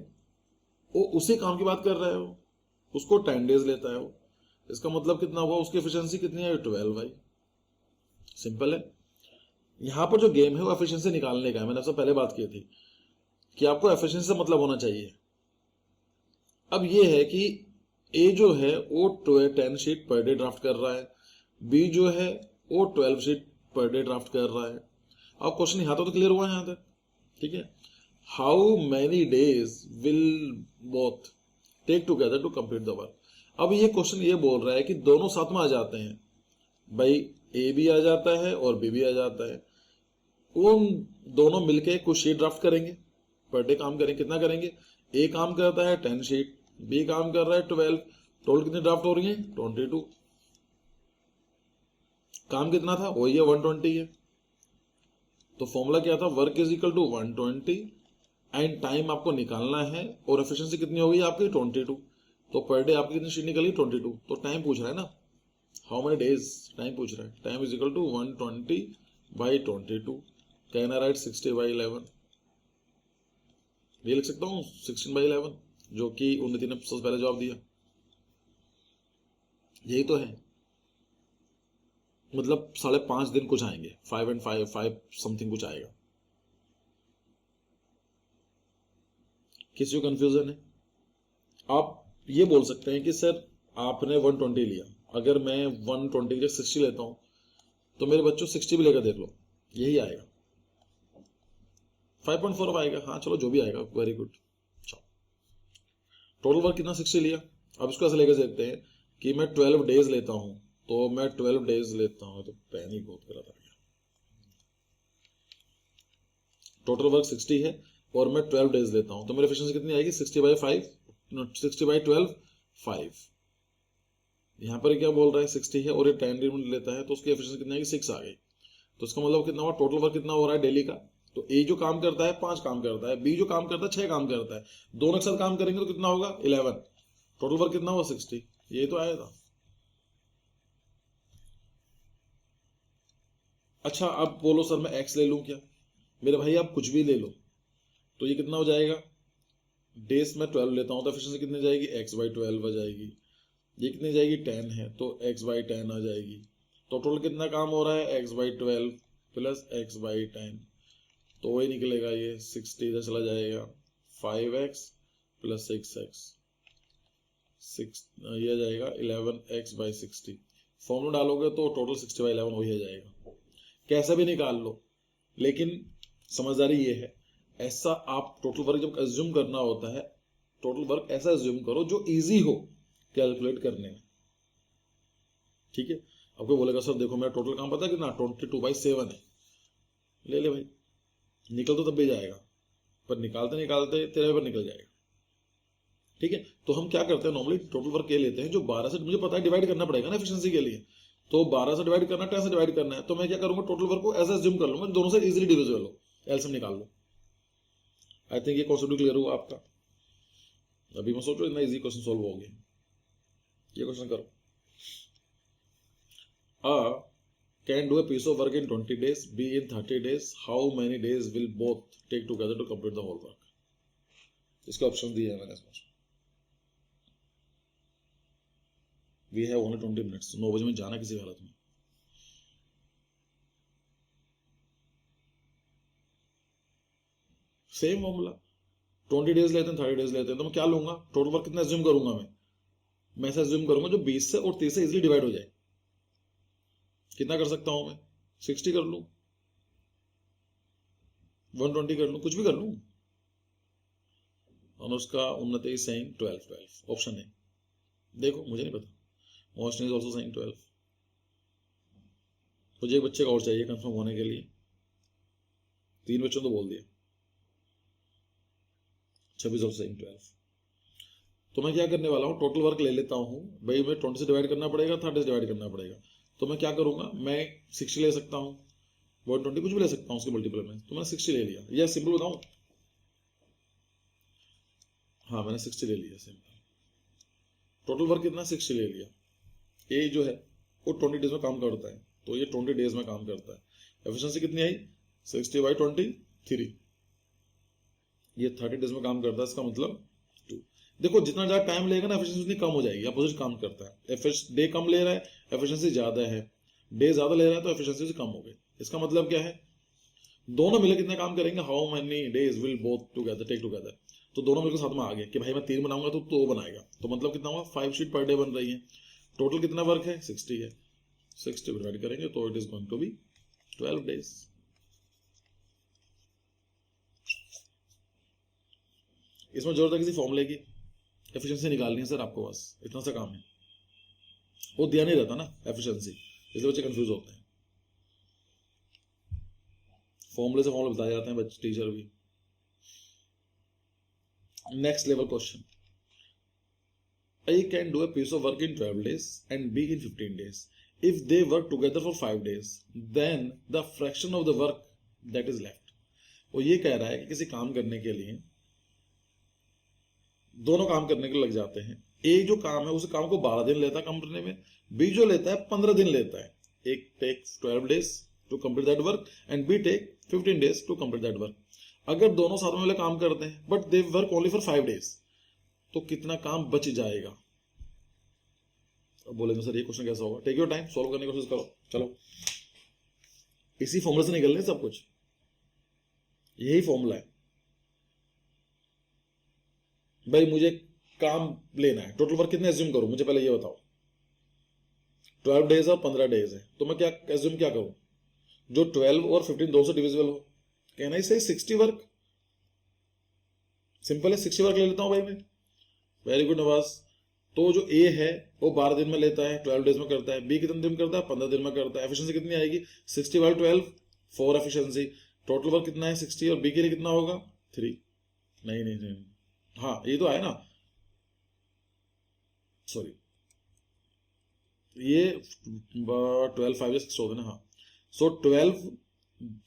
वो उसी काम की बात कर रहे हो, उसको 10 डेज लेता है वो, इसका मतलब कितना हुआ, उसकी एफिशिएंसी कितनी है? 12 आई। सिंपल है। यहां पर जो गेम है वो एफिशिएंसी निकालने का है। मैंने आपसे पहले बात की थी कि आपको एफिशिएंसी से मतलब होना चाहिए। अब ये है कि ए जो है वो 10 शीट पर डे ड्राफ्ट कर रहा है, बी जो है वो 12 शीट पर डे ड्राफ्ट कर रहा है। अब क्वेश्चन यहां तो क्लियर हुआ है यहां तक, ठीक है? How many days will both take together to complete the work. अब ये क्वेश्चन ये बोल रहा है कि दोनों साथ में आ जाते हैं, भाई ए भी आ जाता है और बी भी आ जाता है, उन दोनों मिलके कुछ शीट ड्राफ्ट करेंगे, पर डे काम करेंगे। कितना करेंगे? ए काम करता है 10 शीट, बी काम कर रहा है 12, टोटल कितनी ड्राफ्ट हो रही है? 22। काम कितना था? वही है 120 है। तो फॉर्मूला क्या था? Work is equal to 120 and time आपको निकालना है, और एफिशिएंसी कितनी हो गई आपकी? 22। तो पर डे आपकी कितनी शीट निकली? 22। तो टाइम पूछ रहा है ना, हाउ मेनी डेज, टाइम पूछ रहा है। Time is equal to 120 by 22। Can I write 60/11? ये लिख सकता हूँ 16/11, जो कि उन्नति ने सबसे पहले जवाब दिया। यही तो है, मतलब 5.5 दिन कुछ आएंगे, 5 and 5 समथिंग कुछ आएगा। किसी को कंफ्यूजन है? आप ये बोल सकते हैं कि सर आपने 120 लिया, अगर मैं 120 के 60 लेता हूं तो मेरे बच्चों 60 भी लेकर देख लो, यही आएगा, 5.4 आएगा। हाँ चलो जो भी आएगा, वेरी गुड। टोटल वर्क कितना? 60 लिया। अब इसको ऐसे लेकर देखते हैं कि मैं 12 डेज लेता हूं, तो मैं 12 डेज लेता हूं, तो पैनिक बहुत गलत आ गया। टोटल वर्क 60 है और मैं 12 डेज लेता हूं, तो मेरी एफिशिएंसी कितनी आएगी? 60/5, 60/12, 5। यहां पर क्या बोल रहा है? 60 है और ये 10 दिन लेता है, तो उसकी एफिशिएंसी कितनी आएगी? 6 आ गई। तो इसका मतलब कितना हुआ? टोटल वर्क कितना हो रहा है डेली का? तो ए जो काम करता है 5 काम करता है, बी जो काम करता है 6 काम करता है, दोनों एक साथ काम करेंगे तो कितना होगा? 11। टोटल वर्क कितना हुआ? 60। यही तो आया था। अच्छा अब बोलो सर मैं एक्स ले लूं क्या? मेरे भाई आप कुछ भी ले लो, तो ये कितना हो जाएगा? डेज में 12 लेता हूं तो एफिशिएंसी कितनी जाएगी? x/12 आ जाएगी। ये कितनी जाएगी? 10 है तो x/10 आ जाएगी। तो टोटल कितना काम हो रहा है? x/12 प्लस x/10, तो वही निकलेगा, ये 60 इधर चला जाएगा, 5x प्लस 6x, ये आ जाएगा 11x/60। फॉर्मूला डालोगे तो टोटल 60/11 वही आ जाएगा। कैसा भी निकाल लो, लेकिन समझदारी ये है, ऐसा आप टोटल वर्क जब एज्यूम करना होता है, टोटल वर्क ऐसा एज्यूम करो जो इजी हो कैलकुलेट करने में, ठीक है? आपको बोलेगा सर देखो मेरा टोटल काम पता है कितना? 22/7 है। ले ले भाई, निकल तो तब भी जाएगा, पर निकालते निकालते तेरे पर निकल जाएगा, ठीक है, तो हम क्या करते हैं नॉर्मली टोटल वर्क ये लेते हैं जो 12 से, मुझे पता है डिवाइड करना पड़ेगा ना एफिशिएंसी के लिए, तो 12 से डिवाइड करना, 10 से डिवाइड करना है, तो मैं क्या करूंगा टोटल वर्क को ऐसा एज्यूम कर लूंगा दोनों से इजीली डिविजिबल हो, एलसीएम निकाल लो। आई थिंक ये कॉन्सेप्ट क्लियर हुआ आपका। अभी मैं सोचो इतना इजी क्वेश्चन सॉल्व हो गया। ये क्वेश्चन करो, can do a piece of work in 20 days, B in 30 days, how many days will both take together to complete the whole work? इसके ऑप्शन दिए हैं मैंने इसमें। We have only 20 minutes, 9 बजे में जाना किसी हालत में। सेम फॉर्मूला, 20 डेज लेते हैं 30 डेज लेते हैं, तो मैं क्या लूंगा टोटल वर्क कितना एज्यूम करूंगा मैं ऐसा एज्यूम करूंगा जो 20 से और 30 से इजीली डिवाइड हो जाए। कितना कर सकता हूं मैं, 60 कर लूं, 120 कर लूं, कुछ भी कर लूं। अनुष्का उन्नति सेइंग 12 ऑप्शन है, देखो मुझे नहीं पता, मोशन इज आल्सो सेइंग 12। मुझे एक बच्चे का और चाहिए कंफर्म होने के लिए, 3 बच्चों तो बोल दिया, 26 ऑल्सो सेइंग 12। तो मैं क्या करने वाला हूं टोटल वर्क ले लेता हूं भाई, मैं 20 से डिवाइड करना पड़ेगा, 30 से डिवाइड करना पड़ेगा, तो मैं क्या करूंगा मैं 60 ले सकता हूं, 120 कुछ भी ले सकता हूं उसके मल्टीपल में, तो मैंने 60 ले लिया। या सिंपल बताऊं, हाँ मैंने 60 ले लिया, सिंपल टोटल वर्क कितना 60 ले लिया। ए जो है वो 20 डेज में काम करता है, तो ये 20 डेज में काम करता है। एफिशिएंसी कितनी आई 60/23, ये 30 डेज में काम करता है, इसका मतलब 2। देखो जितना ज्यादा टाइम लेगा ना एफिशिएंसी उतनी कम हो जाएगी, अपोजिट काम करता है। डे कम ले रहा है एफिशिएंसी ज्यादा है, डे ज्यादा ले रहा है तो एफिशिएंसी कम हो गई। इसका मतलब क्या है, दोनों मिलकर कितना काम करेंगे, how many days will both together take together, तो दोनों मिलकर साथ में आ गए कि भाई मैं 3 बनाऊंगा तो 2 बनाएगा, तो मतलब कितना हुआ 5 शीट पर डे बन रही है। टोटल कितना वर्क है 60 है, 60 डिवाइड करेंगे तो it is going to be 12 days. इसमें जरूरत है किसी फॉर्मूले की, एफिशिएंसी निकालनी है सर आपको, बस इतना सा काम है। वो ध्यान नहीं रहता ना एफिशिएंसी, इसलिए बच्चे कंफ्यूज होते हैं। फॉर्मूले से फॉर्मूले बताए जाते हैं बच्चे, टीचर भी। Next level question, A can do a piece of work in 12 days and B in 15 days. If they work together for 5 days, then the fraction of the work that is left. वो ये कह रहा है कि किसी काम करने के लिए दोनों काम करने के लग जाते हैं। ए जो काम है उस काम को 12 दिन लेता है काम करने में, बी जो लेता है 15 दिन लेता है। A takes 12 days to complete that work and B take 15 days to complete that work. अगर दोनों साथ में वाले काम करते हैं but they work only for 5 days, तो कितना काम बच जाएगा। अब बोलेंगे सर ये क्वेश्चन कैसा होगा, टेक योर टाइम सॉल्व करने की कोशिश करो। चलो इसी फॉर्मूले से निकल रहे सब कुछ, यही फॉर्मूला है भाई। मुझे काम लेना है, टोटल वर्क कितने एज्यूम करूं मुझे पहले ये बताओ। 12 डेज और 15 डेज है, तो मैं क्या एज्यूम क्या करूं, जो 12 और 15 दो से डिविजिबल हो। कहना इसे 60 वर्क, सिंपल है 60 वर्क ले लेता हूं भाई मैं। Very good Nawaz. तो जो ए है वो 12 दिन में लेता है, 12 डेज में करता है। बी कितने दिन में करता है, 15 दिन में करता है। एफिशिएंसी कितनी आएगी 60/12, 4 एफिशिएंसी। टोटल वर्क कितना है 60 और बी के लिए कितना होगा 3। नहीं, हाँ ये तो आया ना, सॉरी ये 12 5 6 होते ना, हाँ। सो 12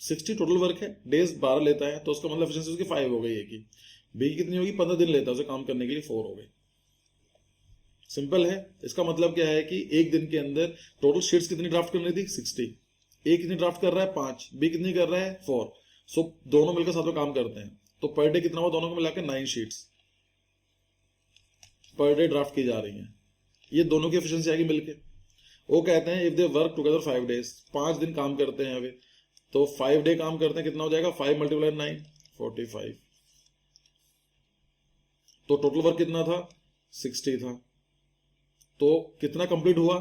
60 टोटल वर्क है, डेज 12 लेता है, तो उसका मतलब एफिशिएंसी उसकी 5 हो गई है कि बी कितनी होगी 15 दिन लेता है उसे काम करने के लिए, 4 हो गई। सिंपल है। इसका मतलब क्या है कि एक दिन के अंदर टोटल शीट्स कितनी ड्राफ्ट करनी थी 60, ए कितनी ड्राफ्ट कर रहा है 5, बी कितनी कर रहा है 4। सो दोनों मिलकर साथ में काम करते हैं, तो पर डे कितना हुआ दोनों को मिलाकर 9 शीट्स पर डे ड्राफ्ट की जा रही हैं। ये दोनों की एफिशिएंसी आएगी मिलके। वो कहते हैं if they work together 5 days, 5 दिन काम करते हैं अभी, तो 5 डे काम करते हैं, कितना हो जाएगा 5 × 9 45। तो टोटल वर्क कितना था 60 था, तो कितना कंप्लीट हुआ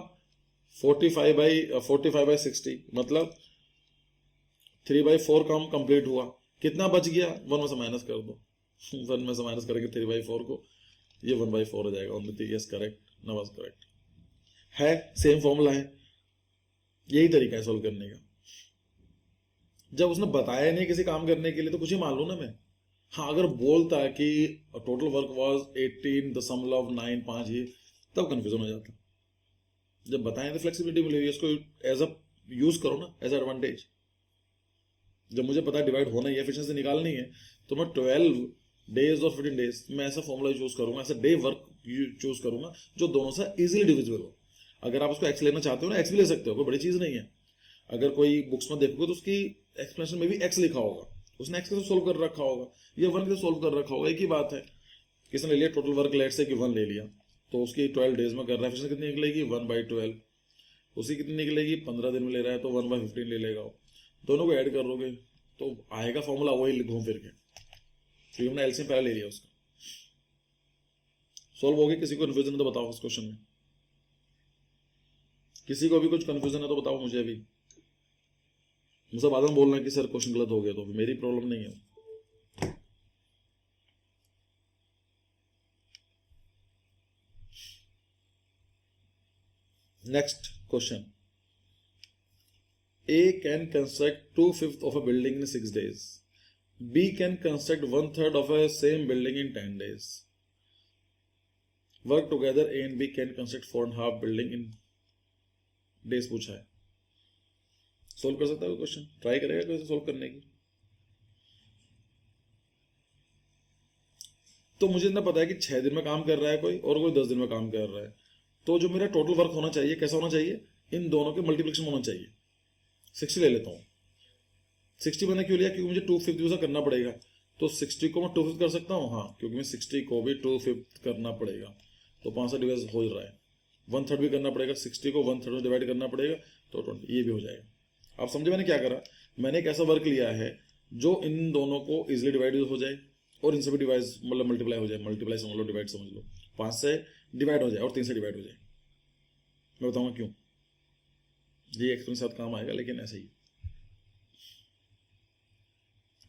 45/60, मतलब 3/4 काम कंप्लीट हुआ। कितना बच गया 1 में से माइनस कर दो 1 में से माइनस करेंगे 3/4 को, ये 1/4 हो जाएगा। उन्नति यस करेक्ट, नवाज करेक्ट है, सेम फॉर्मूला है, यही तरीका है सोल्व करने का। जब उसने बताया नहीं किसी काम करने के लिए तो कुछ ही मान लो ना मैं, हाँ, अगर बोलता है कि टोटल वर्क वाज 18.95 ये, तब कंफ्यूजन हो जाता। जब बताएं तो फ्लेक्सिबिलिटी मिलेगी, उसको एज अ यूज करो ना, एज एडवांटेज। जब मुझे पता है डिवाइड होना ही, एफिशिएंसी निकालनी है, तो मैं 12 डेज और 15 डेज में ऐसा फॉर्मूला चूज करूंगा, ऐसा डे वर्क चूज करूंगा जो दोनों से इजीली डिविजिबल हो। अगर आप उसको एक्स लेना चाहते हो ना, एक्स भी ले सकते हो, कोई बड़ी चीज नहीं है। अगर कोई बुक्स में देखोगे तो उसकी एक्सप्लेनेशन में भी एक्स लिखा होगा, उसने एक्स कैसे सोल्व कर रखा होगा, ये वन कैसे सोल्व कर रखा होगा, एक ही बात है। किसने ले लिया टोटल वर्क, लेट से कि 1 ले लिया, तो उसकी 12 डेज में कर रहा है, एफिशिएंसी कितनी निकलेगी 1/12। उसी कितनी निकलेगी 15 दिन में ले रहा है तो 1/15 ले लेगा। दोनों को ऐड कर लोगे तो आएगा फॉर्मूला वही घूम फिर के, क्योंकि हमने एलसीएम पहले ले लिया उसका। सोल्व हो गया? किसी को कन्फ्यूजन है तो बताओ इस क्वेश्चन में। किसी को भी कुछ कन्फ्यूजन है तो बताओ मुझे अभी। मुझे बाद में बोलना है कि सर क्वेश्चन गलत हो गया, तो मेरी प्रॉब्लम नहीं है। Next question, A can construct 2/5 of a building in 6 days. B can construct 1/3 of a same building in 10 days. Work together, A and B can construct 4.5 building in days पूछा है। Solve कर सकता है question? Try करेगा कैसे solve करने की? तो मुझे इतना पता है कि 6 दिन में काम कर रहा है कोई, और कोई 10 दिन में काम कर रहा है। तो जो मेरा टोटल वर्क होना चाहिए कैसा होना चाहिए, इन दोनों के मल्टीप्लिकेशन होना चाहिए। 60 ले लेता हूँ। 60 मैंने क्यों लिया? क्योंकि मुझे 2/5 यूज करना पड़ेगा। तो 60 को मैं 2/5 कर सकता हूँ, हाँ, क्योंकि मैं 60 को भी 2/5 करना पड़ेगा, तो 5 से डिवाइड हो रहा है। 1/3 भी करना पड़ेगा, 60 को 1/3 में डिवाइड करना पड़ेगा, तो 20, ये भी हो जाएगा। आप समझे मैंने क्या करा? मैंने एक ऐसा वर्क लिया है जो इन दोनों को इजिली डिवाइड हो जाए और इनसे भी डिवाइड, मतलब मल्टीप्लाई हो जाए। मल्टीप्लाई समझ लो, डिवाइड समझ लो। 5 से डिवाइड हो जाए और 3 से डिवाइड हो जाए। मैं बताऊंगा क्यों, ये एक्सपेरिमेंट साथ काम आएगा, लेकिन ऐसे ही।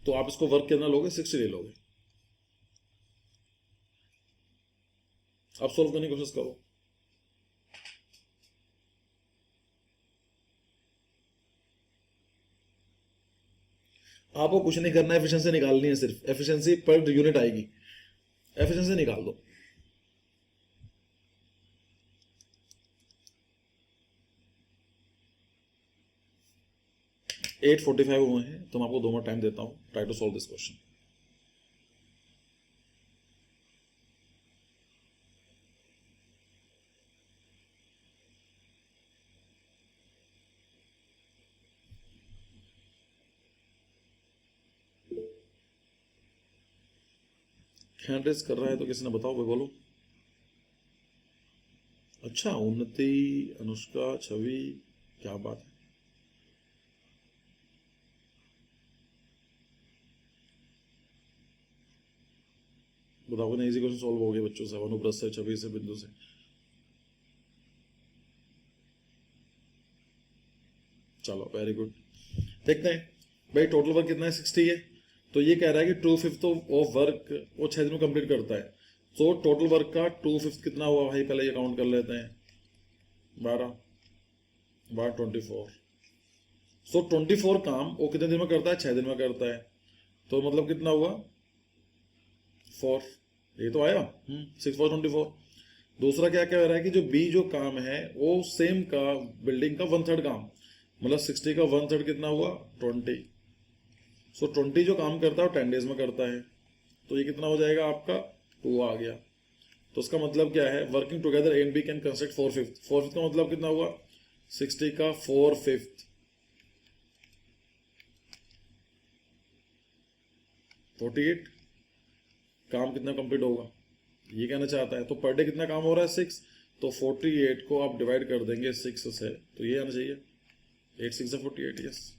तो आप इसको वर्क कितना लोगे? 60 ले लोगे। अब सोल्व करने की कोशिश करो। आपको कुछ नहीं करना है, एफिशिएंसी निकालनी है, सिर्फ एफिशिएंसी पर यूनिट आएगी, एफिशिएंसी निकाल दो। एट 45 हुए हैं, तो मैं आपको 2 मिनट टाइम देता हूं। Try to solve this question. Hand raise कर रहा है तो किसी ने बताओ, भाई बोलो। अच्छा, उन्नति, अनुष्का, छवि, क्या बात है। बताओ ना, इजी क्वेश्चन सॉल्व हो गए बच्चों से, अनुव्रत से, छवि से, बिंदु से। चलो वेरी गुड। देखते हैं भाई, टोटल वर्क कितना है? 60 है। तो ये कह रहा है कि 2/5 ऑफ वर्क वो 6 दिन में कंप्लीट करता है। तो टोटल वर्क का 2/5 कितना हुआ भाई? पहले ये काउंट कर लेते हैं। 12 बार 24। सो 24 काम वो कितने दिन में करता है? 6 दिन में करता है। तो मतलब कितना हुआ? 4। ये तो आया। 6/4 24। दूसरा क्या कह रहा है कि जो बी जो काम है वो सेम का बिल्डिंग का 1/3 काम, मतलब 60 का 1/3 कितना हुआ? 20। सो 20 जो काम करता है वो 10 डेज में करता है। तो ये कितना हो जाएगा आपका? 2 आ गया। तो उसका मतलब क्या है? Working together A and B can construct 4/5। 4/5 का मतलब कितना हुआ? 60 का 4/5, 48। काम कितना कंप्लीट होगा ये कहना चाहता है। तो पर डे कितना काम हो रहा है? 6। तो 48 को आप डिवाइड कर देंगे 6 से, तो ये आना चाहिए 8 6 48। यस,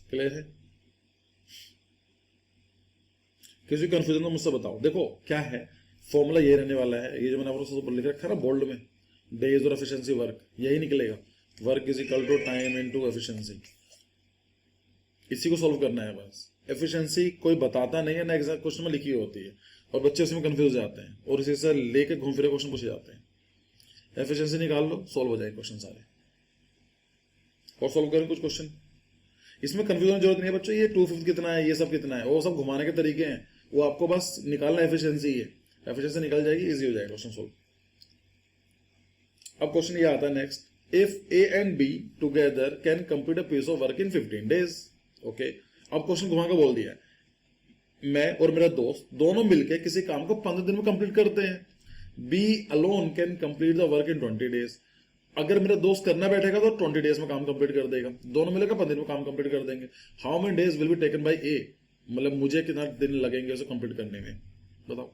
क्लियर है? किसी कंफ्यूजन तो मुझसे बताओ। देखो क्या है, फॉर्मूला ये रहने वाला है, ये जो मैंने आपको लिख रखा है ना बोल्ड में, डेज और एफिशिएंसी वर्क, यही निकलेगा। Work is equal to time into efficiency, इसी को सॉल्व करना है बस। एफिशिएंसी कोई बताता नहीं है ना, एग्जाम क्वेश्चन में लिखी होती है और बच्चे उसमें कंफ्यूज हो जाते हैं और इसी से लेके घूम फिर क्वेश्चन पूछे जाते हैं। एफिशिएंसी निकाल लो, सॉल्व हो जाएगा क्वेश्चन सारे। और सॉल्व करें कुछ क्वेश्चन, इसमें कंफ्यूजन जरूरत नहीं है बच्चों। ये 2/5 कितना है, ये सब कितना है, वो सब घुमाने के तरीके हैं, वो आपको बस निकालना एफिशिएंसी है। एफिशिएंसी निकल जाएगी, इजी हो जाएगा क्वेश्चन सॉल्व। अब क्वेश्चन ये आता है next, if A and B together can complete a piece of work in 15 days। Okay, अब क्वेश्चन घुमा के बोल दिया है, मैं और मेरा दोस्त दोनों मिलकर किसी काम को 15 दिन में कंप्लीट करते हैं। B alone can complete the work in 20 days। अगर मेरा दोस्त करना बैठेगा तो 20 days में काम कंप्लीट कर देगा, दोनों मिलकर 15 दिन में काम कंप्लीट कर देंगे। How many days will be taken by a, मतलब मुझे कितना दिन लगेंगे उसे कंप्लीट करने में, बताओ।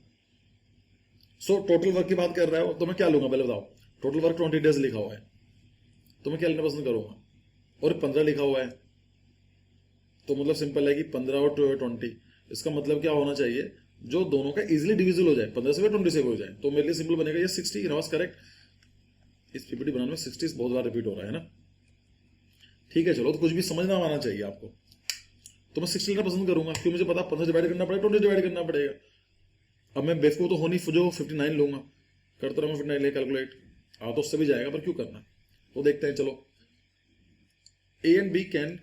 सो टोटल वर्क की बात कर रहा है तो मैं क्या लूंगा पहले बताओ। टोटल वर्क 20 days लिखा हुआ है तो मैं क्या लेना पसंद करूंगा, और 15 लिखा हुआ है तो मतलब सिंपल है कि 15 और 20, इसका मतलब क्या होना चाहिए, जो दोनों का इजीली डिविजिबल हो जाए, 15 से 20 से हो जाए, तो मेरे लिए सिंपल बनेगा ये 60। Not correct. इस पीपीटी बनाने में 60 बहुत बार रिपीट हो रहा है ना, ठीक है चलो, तो कुछ भी समझना आना चाहिए आपको, तो मैं 60 लेना पसंद करूंगा क्योंकि मुझे पता 15 डिवाइड करना पड़ेगा, 20 डिवाइड करना पड़ेगा। अब मैं बेवकूफ तो हो नहीं जो 59 लूंगा, करता रहूंगा 59 ले कैलकुलेट, तो उससे भी जाएगा, पर क्यों करना, तो देखते हैं चलो। A and B can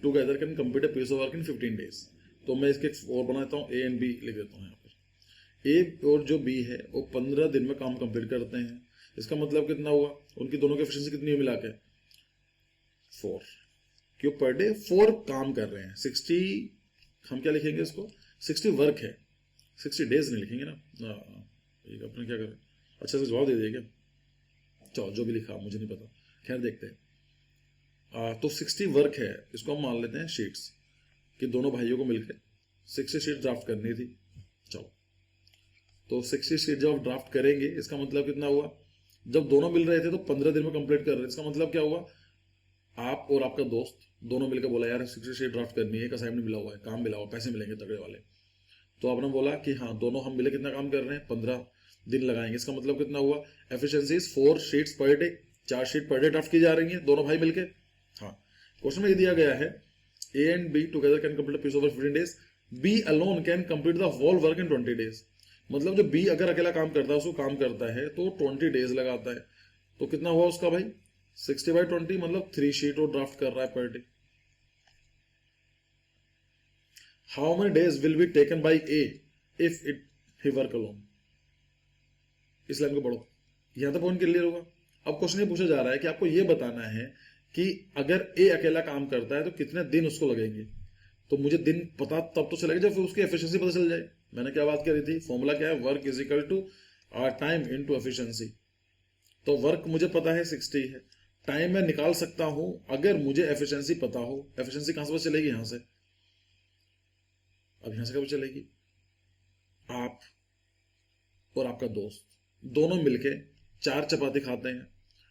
together can complete a piece of work in 15 days। तो मैं इसके और बनाता हूँ, ए एंड बी लिख देता हूँ यहाँ पर। ए और जो बी है वो 15 दिन में काम कंप्लीट करते हैं, इसका मतलब कितना हुआ, उनकी दोनों की एफिशिएंसी कितनी है मिला के 4, क्यों पर डे 4 काम कर रहे हैं। 60 हम क्या लिखेंगे इसको, 60 वर्क है, 60 डेज नहीं लिखेंगे ना, एक अपने क्या करें, अच्छा से जवाब दे दिए क्या, चलो जो भी लिखा मुझे नहीं पता, खैर देखते हैं। तो 60 वर्क है, इसको हम मान लेते हैं शीट्स, कि दोनों भाइयों को मिलकर 60 शीट ड्राफ्ट करनी थी। चलो, तो 60 शीट जब ड्राफ्ट करेंगे इसका मतलब कितना हुआ, जब दोनों मिल रहे थे तो 15 दिन में कंप्लीट कर रहे थे, इसका मतलब क्या हुआ, आप और आपका दोस्त दोनों मिलकर बोला यार 60 शीट ड्राफ्ट करनी है, एक असाइनमेंट मिला हुआ है, काम मिला हुआ, पैसे मिलेंगे तगड़े वाले, तो आपने बोला कि हाँ दोनों हम मिले कितना काम कर रहे हैं, 15 दिन लगाएंगे, इसका मतलब कितना हुआ, efficiency 4 sheets per day, 4 sheet per day draft की जा रही है दोनों भाई मिलके। हाँ, क्वेश्चन में ये दिया गया है, A and B together can complete a piece over 15 days, B alone can complete the whole work in 20 days। मतलब जो बी अगर अकेला काम करता है, उसको काम करता है तो 20 डेज लगाता है, तो कितना हुआ उसका भाई 60/20, मतलब 3 शीट वो ड्राफ्ट कर रहा है per day. How many days will be taken by A if it he work alone. इस लाइन को पढ़ो, यहां तक पॉइंट क्लियर होगा। अब क्वेश्चन ये पूछा जा रहा है कि आपको ये बताना है कि अगर ए अकेला काम करता है तो कितने दिन उसको लगेंगे, तो मुझे दिन पता तब तो चलेगा जब उसकी एफिशिएंसी पता चल जाए। मैंने क्या बात करी थी, फॉर्मूला क्या है, work is equal to time into efficiency. तो वर्क मुझे पता है 60 है, टाइम मैं निकाल सकता हूं अगर मुझे एफिशिएंसी पता हो। एफिशिएंसी कहां से पता चलेगी, यहां से। अब यहां से कब चलेगी, आप और आपका दोस्त दोनों मिलके 4 चपाती खाते हैं,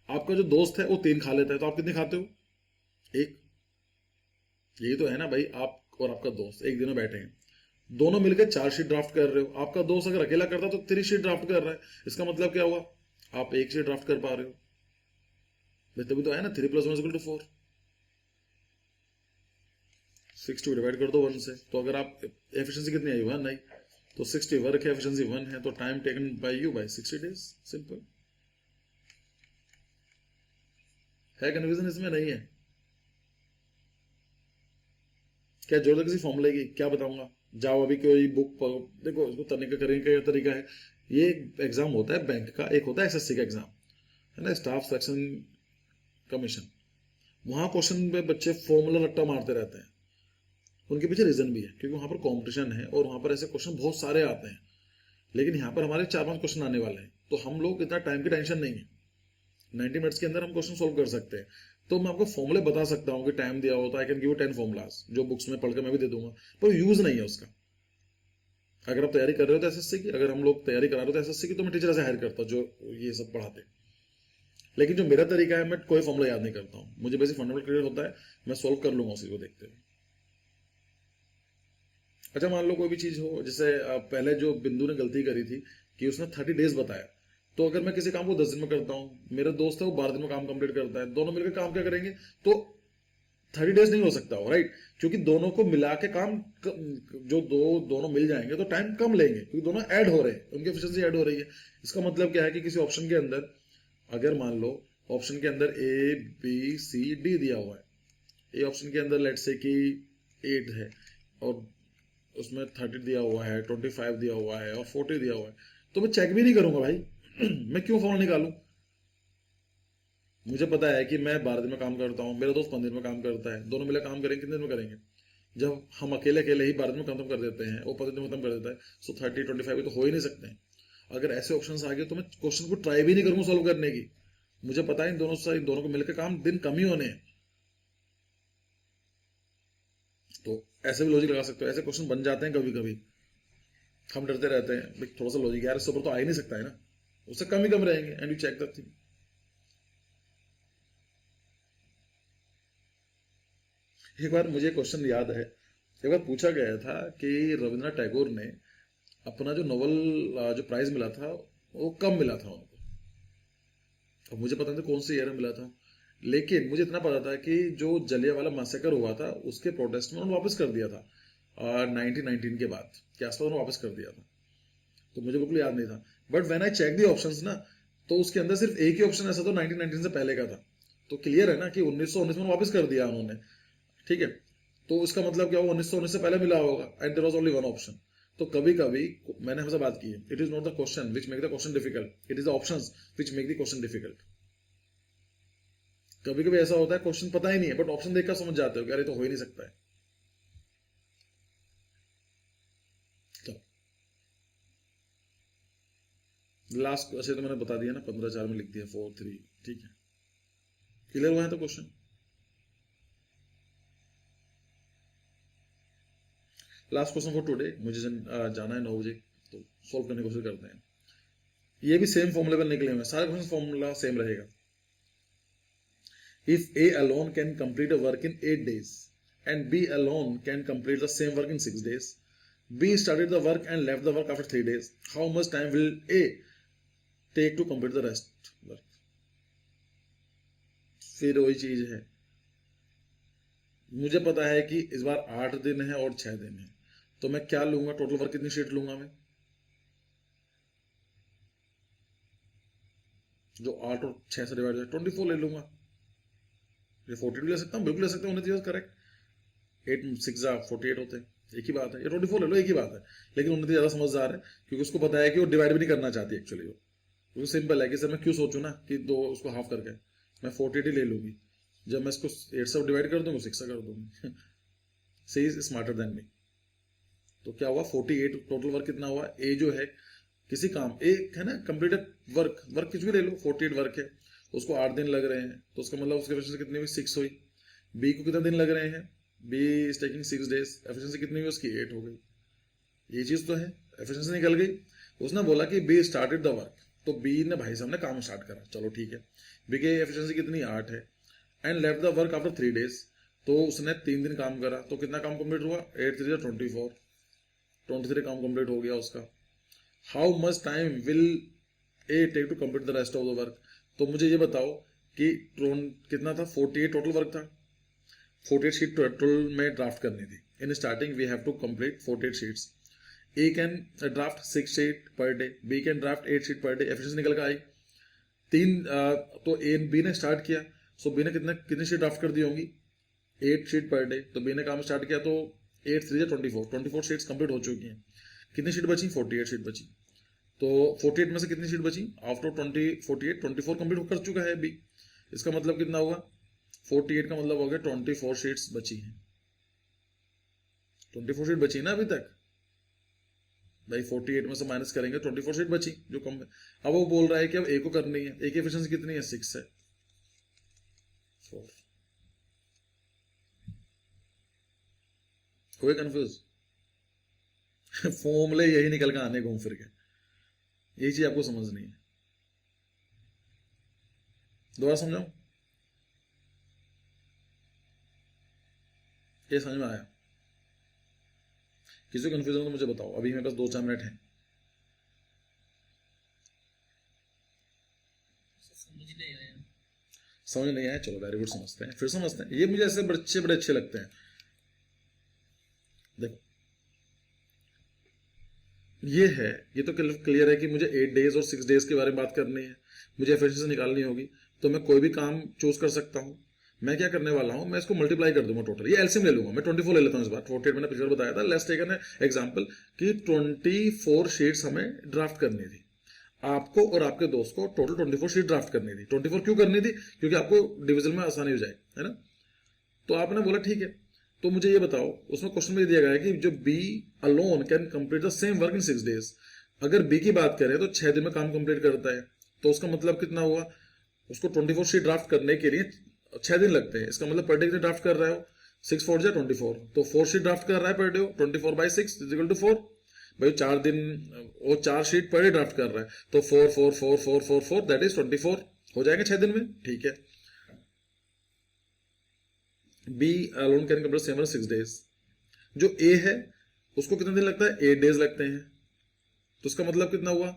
आपका जो दोस्त है वो 3 खा लेता है, तो आप कितने खाते हो, 1। यही तो है ना भाई, आप और आपका दोस्त एक दिन में बैठे हैं, दोनों मिलकर 4 शीट ड्राफ्ट कर रहे हो, आपका दोस्त अगर अकेला करता तो 3 शीट ड्राफ्ट कर रहा है, इसका मतलब क्या हुआ, आप 1 शीट ड्राफ्ट कर पा रहे हो भाई, तभी तो है ना 3 + 1 = 4। 60 डिवाइड कर दो 1 से, तो अगर आप एफिशिएंसी कितनी आई 1 आई, तो 60 वर्क है, एफिशिएंसी 1 है, तो time taken by you by 60 days, simple है। कन्फ्यूजन इसमें नहीं है, क्या जरूरत है किसी फॉर्मूले की, क्या बताऊंगा, जाओ अभी कोई बुक देखो, इसको करने का तरीका है। ये एग्जाम होता है बैंक का, एक होता है एसएससी का एग्जाम, है ना, स्टाफ सिलेक्शन कमीशन, वहां क्वेश्चन पे बच्चे फॉर्मूला रट्टा मारते रहते हैं, उनके पीछे रीजन भी है क्योंकि वहां पर कंपटीशन है और वहां पर ऐसे क्वेश्चन बहुत सारे आते हैं, लेकिन यहाँ पर हमारे 4-5 क्वेश्चन आने वाले हैं, तो हम लोग इतना टाइम की टेंशन नहीं है, 90 मिनट्स के अंदर हम क्वेश्चन सोल्व कर सकते हैं। तो मैं आपको फॉर्मूले बता सकता हूँ कि टाइम दिया होता है, आई कैन गिव 10 फॉर्मुलाज, जो बुक्स में पढ़कर मैं भी दे दूंगा, पर यूज नहीं है उसका। अगर आप तैयारी कर रहे हो तो एसएससी की, अगर हम लोग तैयारी करा रहे हो तो एसएससी की, तो मैं टीचर से हायर करता जो ये सब पढ़ाते। लेकिन जो मेरा तरीका है, मैं कोई फॉर्मूला याद नहीं करता हूँ, मुझे बेसिक फंडामेंटल क्लियर होता है, मैं सोल्व कर लूंगा उसी को देखते हुए। अच्छा मान लो कोई भी चीज हो, जैसे पहले जो बिंदु ने गलती करी थी कि उसने 30 डेज बताया, तो अगर मैं किसी काम को 10 दिन में करता हूँ, मेरा दोस्त है वो 12 दिन में काम कंप्लीट करता है, दोनों मिलकर काम क्या करेंगे, तो 30 डेज नहीं हो सकता हो, राइट? क्योंकि दोनों को मिला के काम जो दोनों मिल जाएंगे तो टाइम कम लेंगे, क्योंकि दोनों ऐड हो रहे हैं, उनकी एफिशिएंसी ऐड हो रही है। इसका मतलब क्या है कि किसी ऑप्शन के अंदर, अगर मान लो ऑप्शन के अंदर ए बी सी डी दिया हुआ है, ए ऑप्शन के अंदर लेट से कि 8 है, और उसमें 30 दिया हुआ है, 25 दिया हुआ है और 40 दिया हुआ है, तो मैं चेक भी नहीं करूंगा भाई। मैं क्यों फॉर्मूला निकालूं? मुझे पता है कि मैं 12 दिन में काम करता हूँ, मेरा दोस्त 15 दिन में काम करता है, दोनों मिलकर काम करेंगे, कितने दिन में करेंगे? जब हम अकेले अकेले ही 12 दिन में खत्म कर देते हैं, वो 15 दिन में खत्म कर देता है, सो 30 25 तो हो ही नहीं सकते हैं। अगर ऐसे ऑप्शन आ गए तो मैं क्वेश्चन को ट्राई भी नहीं करूंगा सॉल्व करने की। मुझे पता है इन दोनों को मिलकर काम दिन कम ही होने हैं। तो ऐसे भी लॉजिक लगा सकते हो, ऐसे क्वेश्चन बन जाते हैं कभी कभी। हम डरते रहते हैं भाई थोड़ा सा लॉजिक, यार इससे ऊपर तो आ ही नहीं सकता है ना, उससे कम ही कम रहेंगे, and you check the thing. एक बार मुझे क्वेश्चन याद है, एक बार पूछा गया था कि रविन्द्रनाथ टैगोर ने अपना जो नोबेल जो प्राइज मिला था वो कब मिला था उनको। अब मुझे पता नहीं था कौन से ईयर में मिला था, लेकिन मुझे इतना पता था कि जो जलियांवाला मैसेकर हुआ था उसके प्रोटेस्ट में उन्होंने वापस कर दिया था, 1919 के बाद के आसपास उन्होंने वापस कर दिया था। तो मुझे बिल्कुल याद नहीं था, but when I check the options ना, तो उसके अंदर सिर्फ एक ही ऑप्शन ऐसा था 1919 से पहले का था। तो क्लियर है ना कि 1919 में वापस कर दिया उन्होंने, ठीक है? तो इसका मतलब क्या हुआ, 1919 से पहले मिला होगा, and there was only one option. तो कभी कभी मैंने हमसे बात की है, it is not the question which make the question difficult, it is the options which make the question difficult. कभी कभी ऐसा होता है क्वेश्चन पता ही नहीं है, बट ऑप्शन देखकर समझ जाते हो कि अरे तो हो ही नहीं सकता है। तो लास्ट ऐसे तो मैंने बता दिया ना, 15 4 में लिख दिया 4 3, ठीक है? क्लियर हुआ है तो question? Last question for today, मुझे जाना है 9 बजे, तो सॉल्व करने की कोशिश करते हैं। ये भी सेम फॉर्मूले पर निकले हुए हैं, सारे क्वेश्चन फॉर्मूला सेम रहेगा। If A alone can complete a work in 8 days and B alone can complete the same work in 6 days, B started the work and left the work after 3 days, how much time will A take to complete the rest work? फिर वही चीज है, मुझे पता है कि इस बार 8 दिन है और 6 दिन है, तो मैं क्या लूंगा, टोटल वर्क कितनी शीट लूंगा मैं? जो 8 और 6 से डिवाइड है 24 ले लूंगा। ये 40 भी ले सकता हूँ, बिल्कुल ले सकता हूँ, उन्नीस करेक्ट। 8 6 48 होते हैं, एक ही बात है। ये 24 ले लो, एक ही बात है। लेकिन उन्नति ज्यादा समझदार है, क्योंकि उसको पता है कि वो डिवाइड भी नहीं करना चाहती एक्चुअली। वो क्योंकि सिंपल है कि सर मैं क्यों सोचूं ना कि दो उसको हाफ करके मैं 48 ही ले लूंगी, जब मैं इसको 8 से डिवाइड कर दूंगी 6 से कर दूंगी। सी इज स्मार्टर देन मी। तो क्या हुआ, 48 टोटल वर्क कितना हुआ? ए जो है किसी काम, एक है ना कंप्लीटेड वर्क, वर्क कुछ भी ले लो, 48 वर्क है, उसको 8 दिन लग रहे हैं, तो उसका मतलब उसकी एफिशिएंसी कितनी हुई, 6 हुई। बी को कितने दिन लग रहे हैं, B is taking 6 days, efficiency कितनी हुई उसकी, 8 हो गई। ये चीज तो है, एफिशिएंसी निकल गई। उसने बोला कि बी स्टार्टेड द वर्क, तो बी ने भाई साहब ने काम स्टार्ट करा, चलो ठीक है। बी की एफिशिएंसी कितनी, 8 है। And left the work after 3 days, तो उसने 3 दिन काम करा, तो कितना काम कंप्लीट हुआ, 8 3 24, 23 काम कंप्लीट हो गया उसका। How much time will A take to complete the rest of the work? तो मुझे ये बताओ कि कितना था, 48 टोटल वर्क था, 48 शीट टोटल में ड्राफ्ट करनी थी। In starting we have to complete 48 sheets. A can draft 6 sheet per day, B can draft 8 sheet per day, efficiency निकल कर आई। तो ए बी ने स्टार्ट किया, सो बी ने कितनी शीट ड्राफ्ट कर दी होंगी, 8 शीट पर डे। तो बी ने काम स्टार्ट किया, तो 8 3 24 शीट्स कंप्लीट हो चुकी हैं। कितनी शीट बची, 48 शीट बची। तो 48 में से कितनी शीट बची, आफ्टर 48 24 कंप्लीट कर चुका है बी। इसका मतलब कितना हुआ, 48 का मतलब हो गया 24 शीट्स बची हैं। 24 शीट बची ना अभी तक भाई, 48 में से माइनस करेंगे 24 शीट बची जो कम है। अब वो बोल रहा है कि अब ए को करनी है, ए की एफिशिएंसी कितनी है, 6 है, 4। कोई कंफ्यूज? फॉर्मूले यही निकल कर आने घूम फिर के, यही चीज आपको समझनी है। दोबारा समझाऊं, ये समझ में आया? किसी को कंफ्यूजन तो मुझे बताओ, अभी मेरे पास 2 4 मिनट है। समझ नहीं आया, चलो वेरी गुड, समझते हैं, फिर समझते हैं। ये मुझे ऐसे बड़े अच्छे लगते हैं। देखो ये है, ये तो क्लियर है कि मुझे 8 डेज और 6 डेज के बारे में बात करनी है, मुझे एफिशिएंसी निकालनी होगी, तो मैं कोई भी काम चूज कर सकता हूं। मैं क्या करने वाला हूं, मैं इसको मल्टीप्लाई कर दूंगा टोटल, ये एलसीएम ले लूंगा, मैं 24 ले लेता हूं इस बार, 48 मैंने पिछले बार बताया था। लेट्स टेक एन एग्जांपल कि 24 शीट्स हमें ड्राफ्ट करनी थी, आपको और आपके दोस्त को टोटल 24 शीट ड्राफ्ट करनी थी। 24 क्यों करनी थी? क्योंकि आपको डिविजन में आसानी हो जाए, है ना। तो आपने बोला ठीक है, तो मुझे ये बताओ, उसमें क्वेश्चन में दिया गया है कि जो B alone can complete the same work in 6 days. अगर बी की बात करें तो 6 दिन में काम कंप्लीट करता है, तो उसका मतलब कितना हुआ, उसको 24 शीट ड्राफ्ट करने के लिए 6 दिन लगते हैं। इसका मतलब पर डे ड्राफ्ट कर रहा हो, 6 4 जा 24, तो 4 शीट ड्राफ्ट कर रहा है per day, 24/6 is equal to 4। भाई 4 दिन वो 4 शीट पर डे ड्राफ्ट कर रहा है, तो 4 4 4 4 4 4 दैट इज 24 हो जाएगा 6 दिन में, ठीक है। B alone can complete same 6 days. जो ए है उसको कितने दिन लगता है, 8 डेज लगते हैं, तो उसका मतलब कितना हुआ,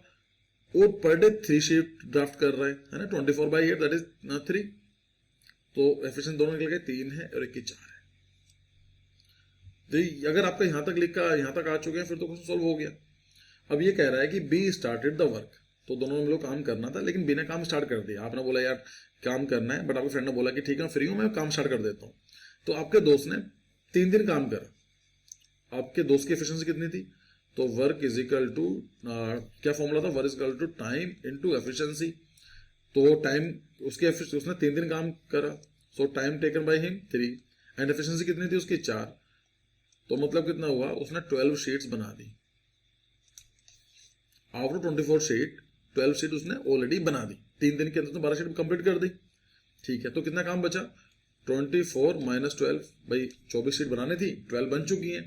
वो पर डे 3 शीट ड्राफ्ट कर रहा है ना, 24/8 दैट इज 3। तो एफिशिएंसी दोनों निकल गए, 3 है और 1 की 4 है। तो अगर आपका यहां तक लिखा, यहां तक आ चुके हैं, फिर तो क्वेश्चन सॉल्व हो गया। अब ये कह रहा है कि बी स्टार्टेड द वर्क, तो दोनों में लोग काम करना था, लेकिन बी ने काम स्टार्ट कर दिया। आपने बोला यार काम करना है, बट आपके फ्रेंड ने बोला कि ठीक है मैं फ्री हूं, मैं काम स्टार्ट कर देता हूं। तो आपके दोस्त ने 3 दिन काम करा। आपके दोस्त की एफिशिएंसी कितनी थी, तो वर्क इज इक्वल टू क्या फॉर्मूला था, work is equal to time into efficiency. तो टाइम उसके उसने 3 दिन काम करा, so time taken by him 3, and efficiency कितनी थी उसकी 4। तो मतलब कितना हुआ, उसने 12 शीट्स बना दी। आफ्टर 24 शीट 12 शीट उसने ऑलरेडी बना दी, 3 दिन के अंदर तो 12 शीट कंप्लीट कर दी, ठीक है। तो कितना काम बचा, 24 माइनस 12, भाई 24 शीट बनानी थी, 12 बन चुकी हैं,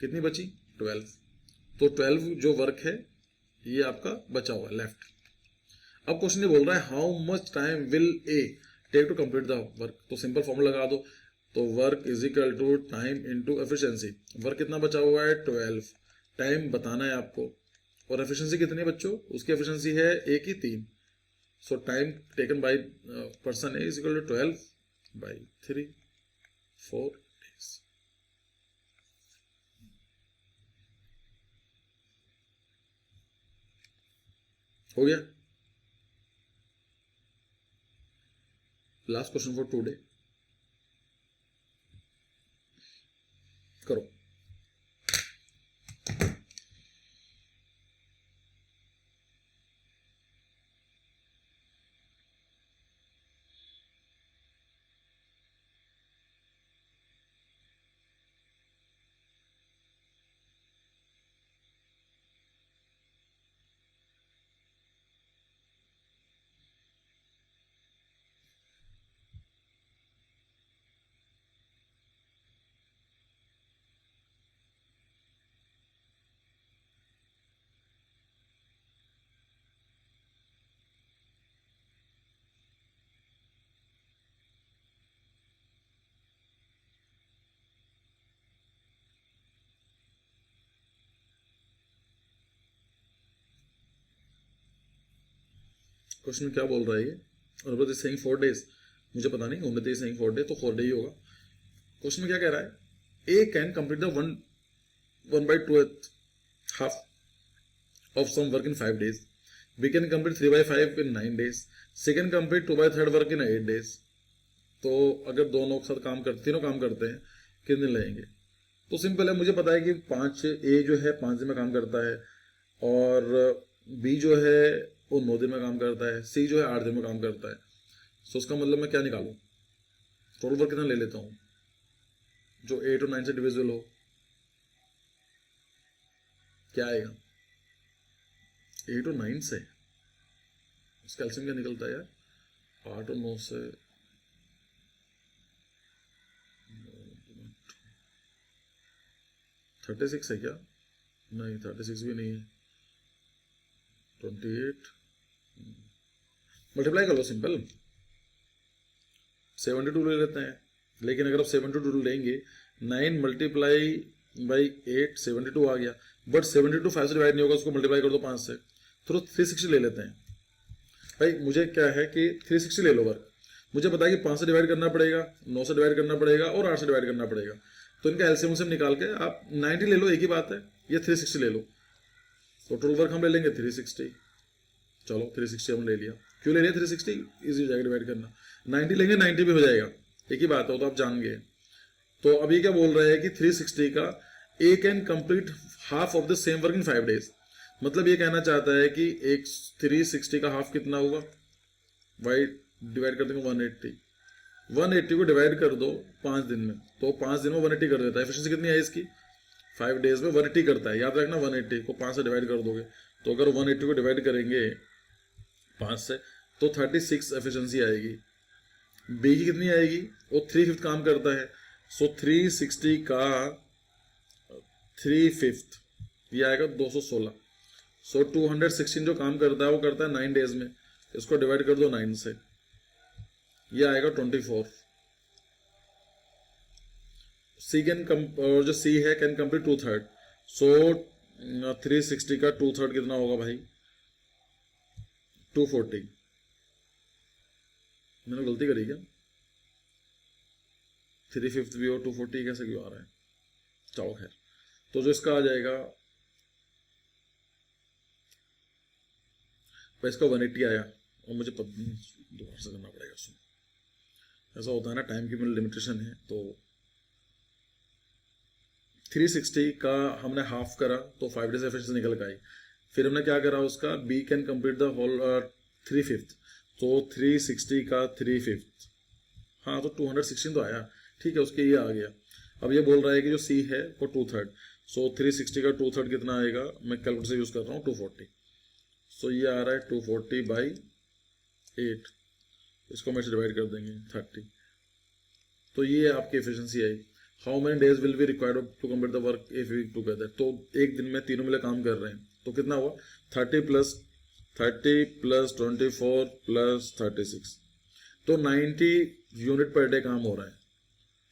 कितनी बची 12। तो 12 जो वर्क है ये आपका बचा हुआ लेफ्ट। अब क्वेश्चन ये बोल रहा है how much time will A take to complete the work. तो सिंपल फॉर्मूला लगा दो, तो work is equal to time into efficiency. Work कितना बचा हुआ है 12, टाइम बताना है आपको, और एफिशिएंसी कितनी है बच्चों, उसकी एफिशिएंसी है ए की 3। So time taken by person A is equal to 12/3 4 days। हो गया। लास्ट क्वेश्चन फॉर टुडे, करो। क्वेश्चन क्या बोल रहा है ये, और बस सेइंग 4 days, मुझे पता नहीं, उम्मीद है सेइंग 4 day, तो 4 day ही होगा। क्वेश्चन में क्या कह रहा है, A can complete the 1/2 half of some work in 5 days. We can complete 3/5 in 9 days. C can complete 2/3 work in 8 days. तो अगर दोनों के साथ काम करते, तीनों काम करते हैं, कितने दिन लगेंगे। तो सिंपल है, मुझे पता है कि 5 ए जो है 5 दिन में काम करता है, और बी जो है वो 9 दिन में काम करता है, सी जो है 8 दिन में काम करता है। तो उसका मतलब मैं क्या निकालूं, टोटल वर्क कितना ले लेता हूं जो 8 और 9 से डिविजिबल हो, क्या आएगा 8 और 9 से, उसका एलसीएम क्या निकलता है यार, 8 और 9 से 36 है क्या, नहीं 36 भी नहीं है, 28 मल्टीप्लाई कर लो सिंपल, 72 ले लेते हैं। लेकिन अगर आप 72 लेंगे, 9 मल्टीप्लाई बाई 8 72 आ गया, बट 72 5 से डिवाइड नहीं होगा, उसको मल्टीप्लाई कर दो 5 से, तो 360 ले लेते हैं। भाई मुझे क्या है कि 360 ले लो वर्क, मुझे पता है कि 5 से डिवाइड करना पड़ेगा, 9 से डिवाइड करना पड़ेगा और 8 से डिवाइड करना पड़ेगा। तो इनका एलसीएम से निकाल के आप 90 ले लो, एक ही बात है, ये 360 ले लो, तो टोटल वर्क हम ले लेंगे 360। चलो 360 हमने ले लिया, क्यों ले लिया 360, इजी हो जाएगा डिवाइड करना। 90 लेंगे 90 भी हो जाएगा, एक ही बात है, तो आप जान गए। तो अभी क्या बोल रहे हैं कि 360 का A can complete half of the same work in 5 days. मतलब ये कहना चाहता है कि एक 360 का हाफ कितना होगा, वाई डिवाइड कर देंगे 180, 180 को डिवाइड कर दो 5 दिन में, तो 5 दिन में 180 कर देता है। एफिशिएंसी कितनी है इसकी, 5 डेज में 180 करता है, याद रखना 180 को 5 से डिवाइड कर दोगे, तो अगर 180 को डिवाइड करेंगे 5 से तो 36 एफिशिएंसी आएगी। बी की कितनी आएगी, वो 3/5 काम करता है, सो 360 का 3/5 ये आएगा 216। सो 216 जो काम करता है वो करता है 9 डेज में, इसको डिवाइड कर दो 9 से, ये आएगा 24। सी कैन और जो सी है कैन कंप्लीट 2/3, सो 360 का 2/3 कितना होगा भाई, 240। मैंने गलती करी क्या, 3/5 भी और 240 कैसे क्यों आ रहा है, चलो खैर। तो जो इसका आ जाएगा, इसका 180 आया, और मुझे दोबारा से करना पड़ेगा। सुन, ऐसा होता है ना, टाइम की मेरी लिमिटेशन है, तो 360 का हमने हाफ करा तो 5 डेज एफिशिएंसी निकल के आई। फिर हमने क्या करा उसका, B can complete the whole 3/5, तो 360 का 3/5, हाँ तो 216 तो आया, ठीक है, उसके ये आ गया। अब ये बोल रहा है कि जो सी है वो 2/3, सो 360 का 2/3 कितना आएगा, मैं कैलकुलेटर से यूज कर रहा हूँ, 240। सो ये आ रहा है 240/8, इसको मैं डिवाइड कर देंगे 30, तो ये आपकी एफिशिएंसी आई। How many days will be required to complete the work if we together, तो एक दिन में तीनों मिले काम कर रहे हैं, तो कितना हुआ 30 + 24 + 36, तो 90 यूनिट पर डे काम हो रहा है,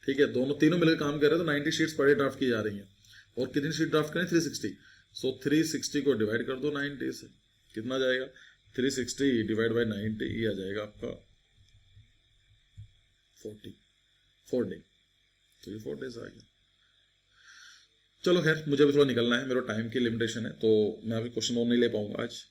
ठीक है, दोनों तीनों मिलकर काम कर रहे हैं, तो 90 शीट्स पर डे ड्राफ्ट की जा रही हैं। और कितनी शीट ड्राफ्ट करें, 360, सो 360 को डिवाइड कर दो 90 से, कितना जाएगा 360 डिवाइड बाई 90, ये आ जाएगा आपका 4 डे, तो ये 4 डेज आ गया। चलो खैर, मुझे भी थोड़ा निकलना है, मेरा टाइम की लिमिटेशन है, तो मैं अभी क्वेश्चन और नहीं ले पाऊंगा आज।